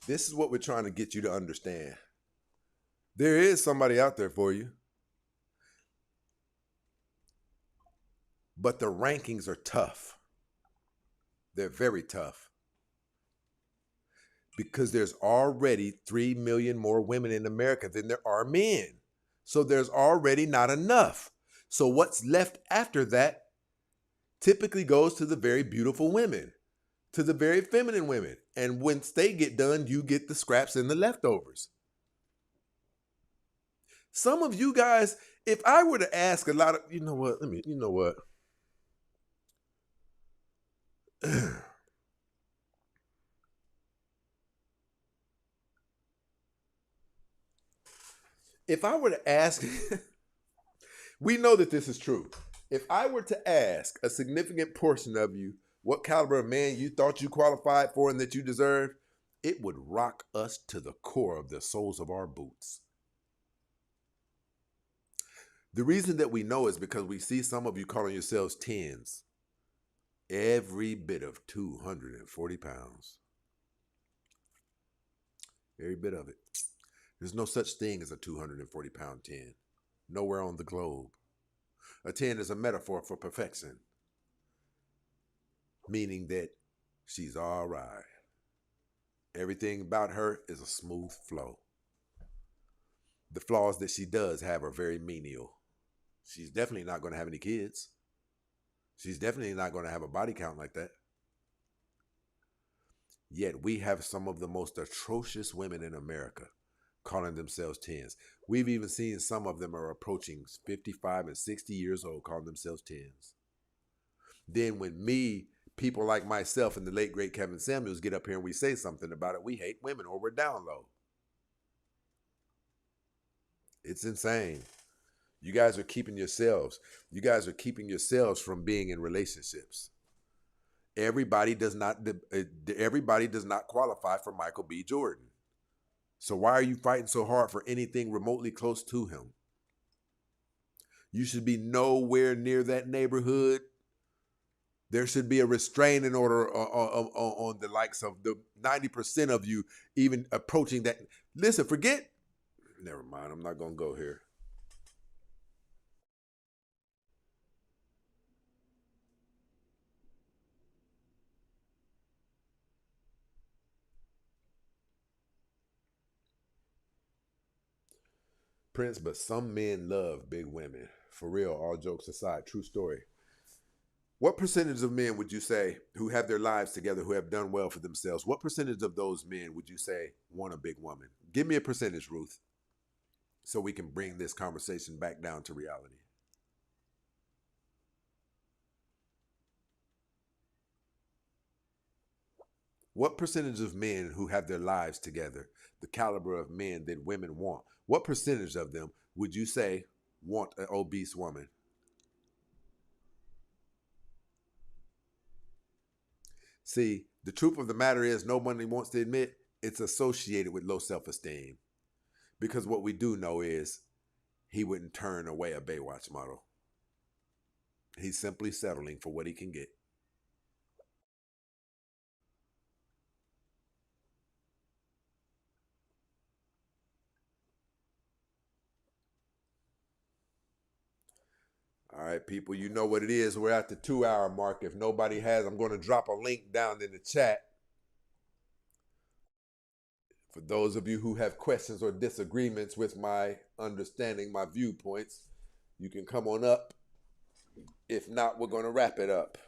This is what we're trying to get you to understand. There is somebody out there for you. But the rankings are tough. They're very tough. Because there's already 3 million more women in America than there are men. So there's already not enough. So what's left after that typically goes to the very beautiful women, to the very feminine women. And once they get done, you get the scraps and the leftovers. Some of you guys, if I were to ask a lot of, you know what? If I were to ask, we know that this is true. If I were to ask a significant portion of you what caliber of man you thought you qualified for and that you deserved, it would rock us to the core of the soles of our boots. The reason that we know is because we see some of you calling yourselves 10s. Every bit of 240 pounds. Every bit of it. There's no such thing as a 240-pound 10. Nowhere on the globe. A 10 is a metaphor for perfection. Meaning that she's all right. Everything about her is a smooth flow. The flaws that she does have are very menial. She's definitely not going to have any kids. She's definitely not going to have a body count like that. Yet we have some of the most atrocious women in America calling themselves 10s. We've even seen some of them are approaching 55 and 60 years old calling themselves 10s. Then when people like myself and the late great Kevin Samuels get up here and we say something about it, we hate women or we're down low. It's insane. You guys are keeping yourselves from being in relationships. Everybody does not qualify for Michael B. Jordan. So why are you fighting so hard for anything remotely close to him? You should be nowhere near that neighborhood. There should be a restraining order on the likes of the 90% of you even approaching that. Listen, forget. Never mind. I'm not going to go here. Prince, but some men love big women. For real, all jokes aside, true story. What percentage of men would you say who have their lives together, who have done well for themselves, what percentage of those men would you say want a big woman? Give me a percentage, Ruth, so we can bring this conversation back down to reality. What percentage of men who have their lives together, the caliber of men that women want, what percentage of them would you say want an obese woman? See, the truth of the matter is nobody wants to admit it's associated with low self-esteem. Because what we do know is he wouldn't turn away a Baywatch model. He's simply settling for what he can get. All right, people, you know what it is. We're at the 2-hour mark. If nobody has, I'm going to drop a link down in the chat. For those of you who have questions or disagreements with my understanding, my viewpoints, you can come on up. If not, we're going to wrap it up.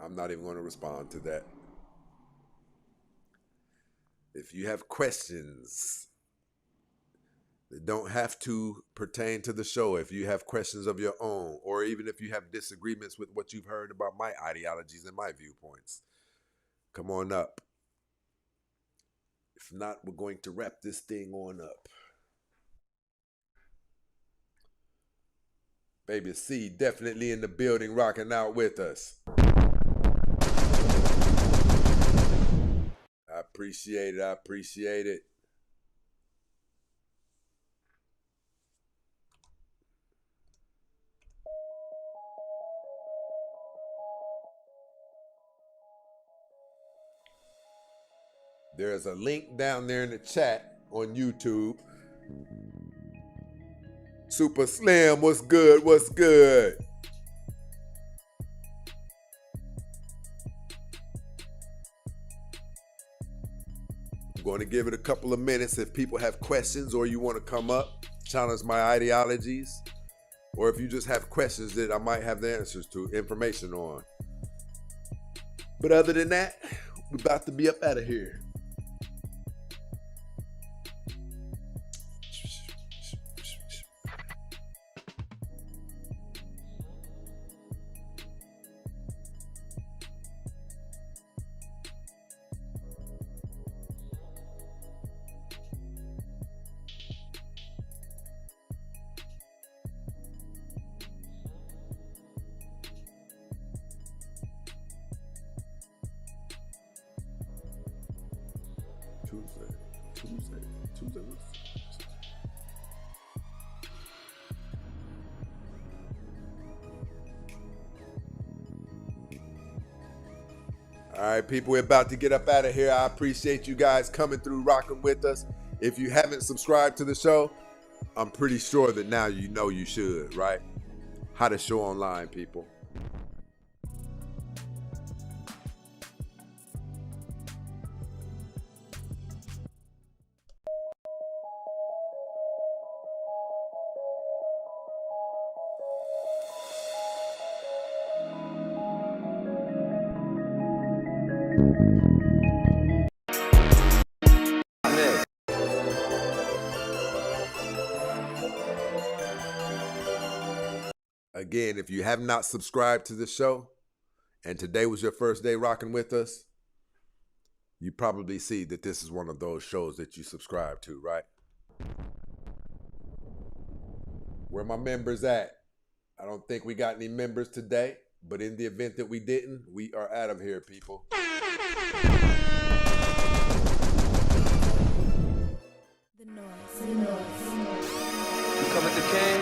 I'm not even going to respond to that. If you have questions that don't have to pertain to the show, if you have questions of your own, or even if you have disagreements with what you've heard about my ideologies and my viewpoints, come on up. If not, we're going to wrap this thing on up. Baby C definitely in the building, rocking out with us. I appreciate it. I appreciate it. There's a link down there in the chat on YouTube. Super Slim, what's good? What's good? I'm going to give it a couple of minutes. If people have questions or you want to come up, challenge my ideologies, or if you just have questions that I might have the answers to, information on. But other than that, we're about to be up out of here. Tuesday. All right, people, we're about to get up out of here. I appreciate you guys coming through, rocking with us. If you haven't subscribed to the show, I'm pretty sure that now you know you should, right? Hottest show online, people. Again, if you have not subscribed to the show and today was your first day rocking with us, you probably see that this is one of those shows that you subscribe to, right? Where my members at? I don't think we got any members today. But in the event that we didn't, we are out of here, people. The noise. You come at the king,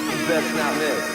you best not miss.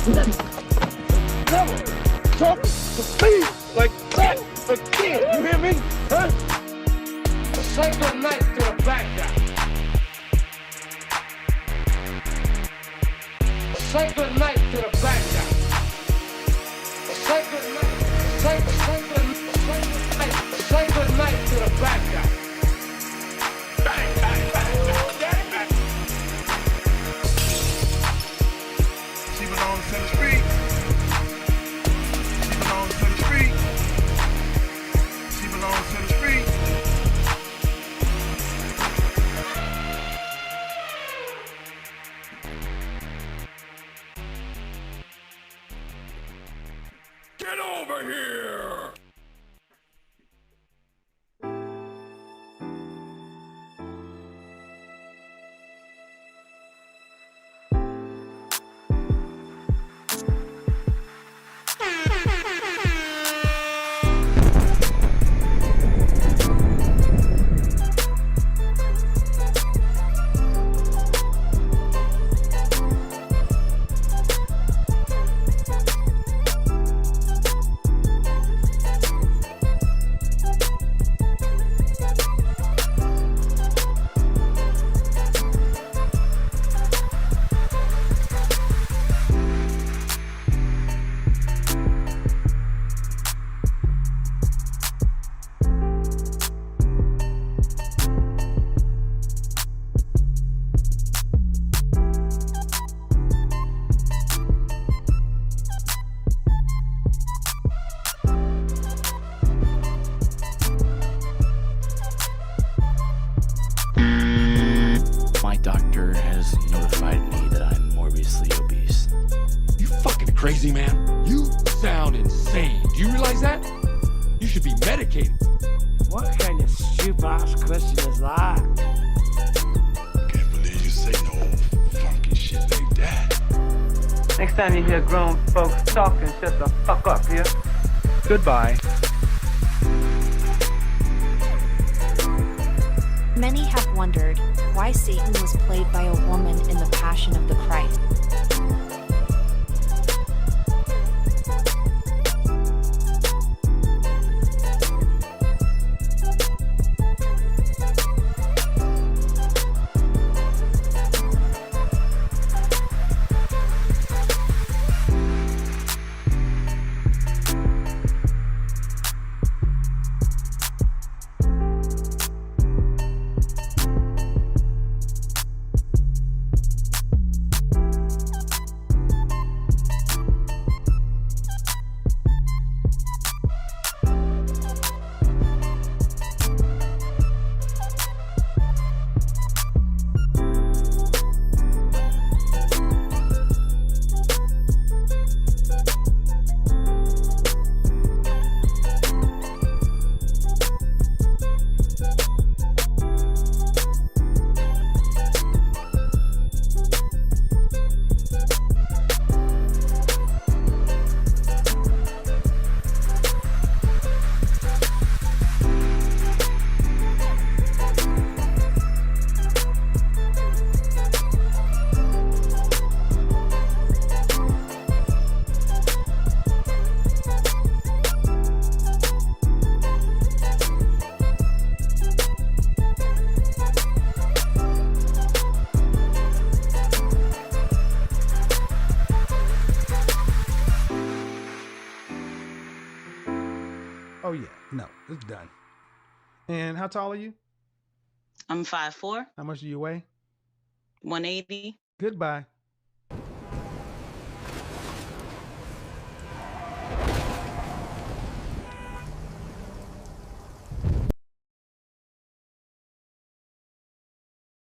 Never talk to me like that again. You hear me? Huh? Say good night to the black guy. Say good night to the black guy. Say good night. Say good night to the black guy. Bang, bang, bang, bang, bang. She belongs to the street. She belongs to the street. She belongs to the street. Get over here! My doctor has notified me that I'm morbidly obese. You fucking crazy, man. You sound insane. Do you realize that? You should be medicated. What kind of stupid-ass question is that? Can't believe you say no funky shit like that. Next time you hear grown folks talking, shut the fuck up, yeah? Goodbye. Many have wondered why Satan was played by a woman in the Passion of the Christ. Oh yeah, no, it's done. And how tall are you? I'm 5'4". How much do you weigh? 180. Goodbye.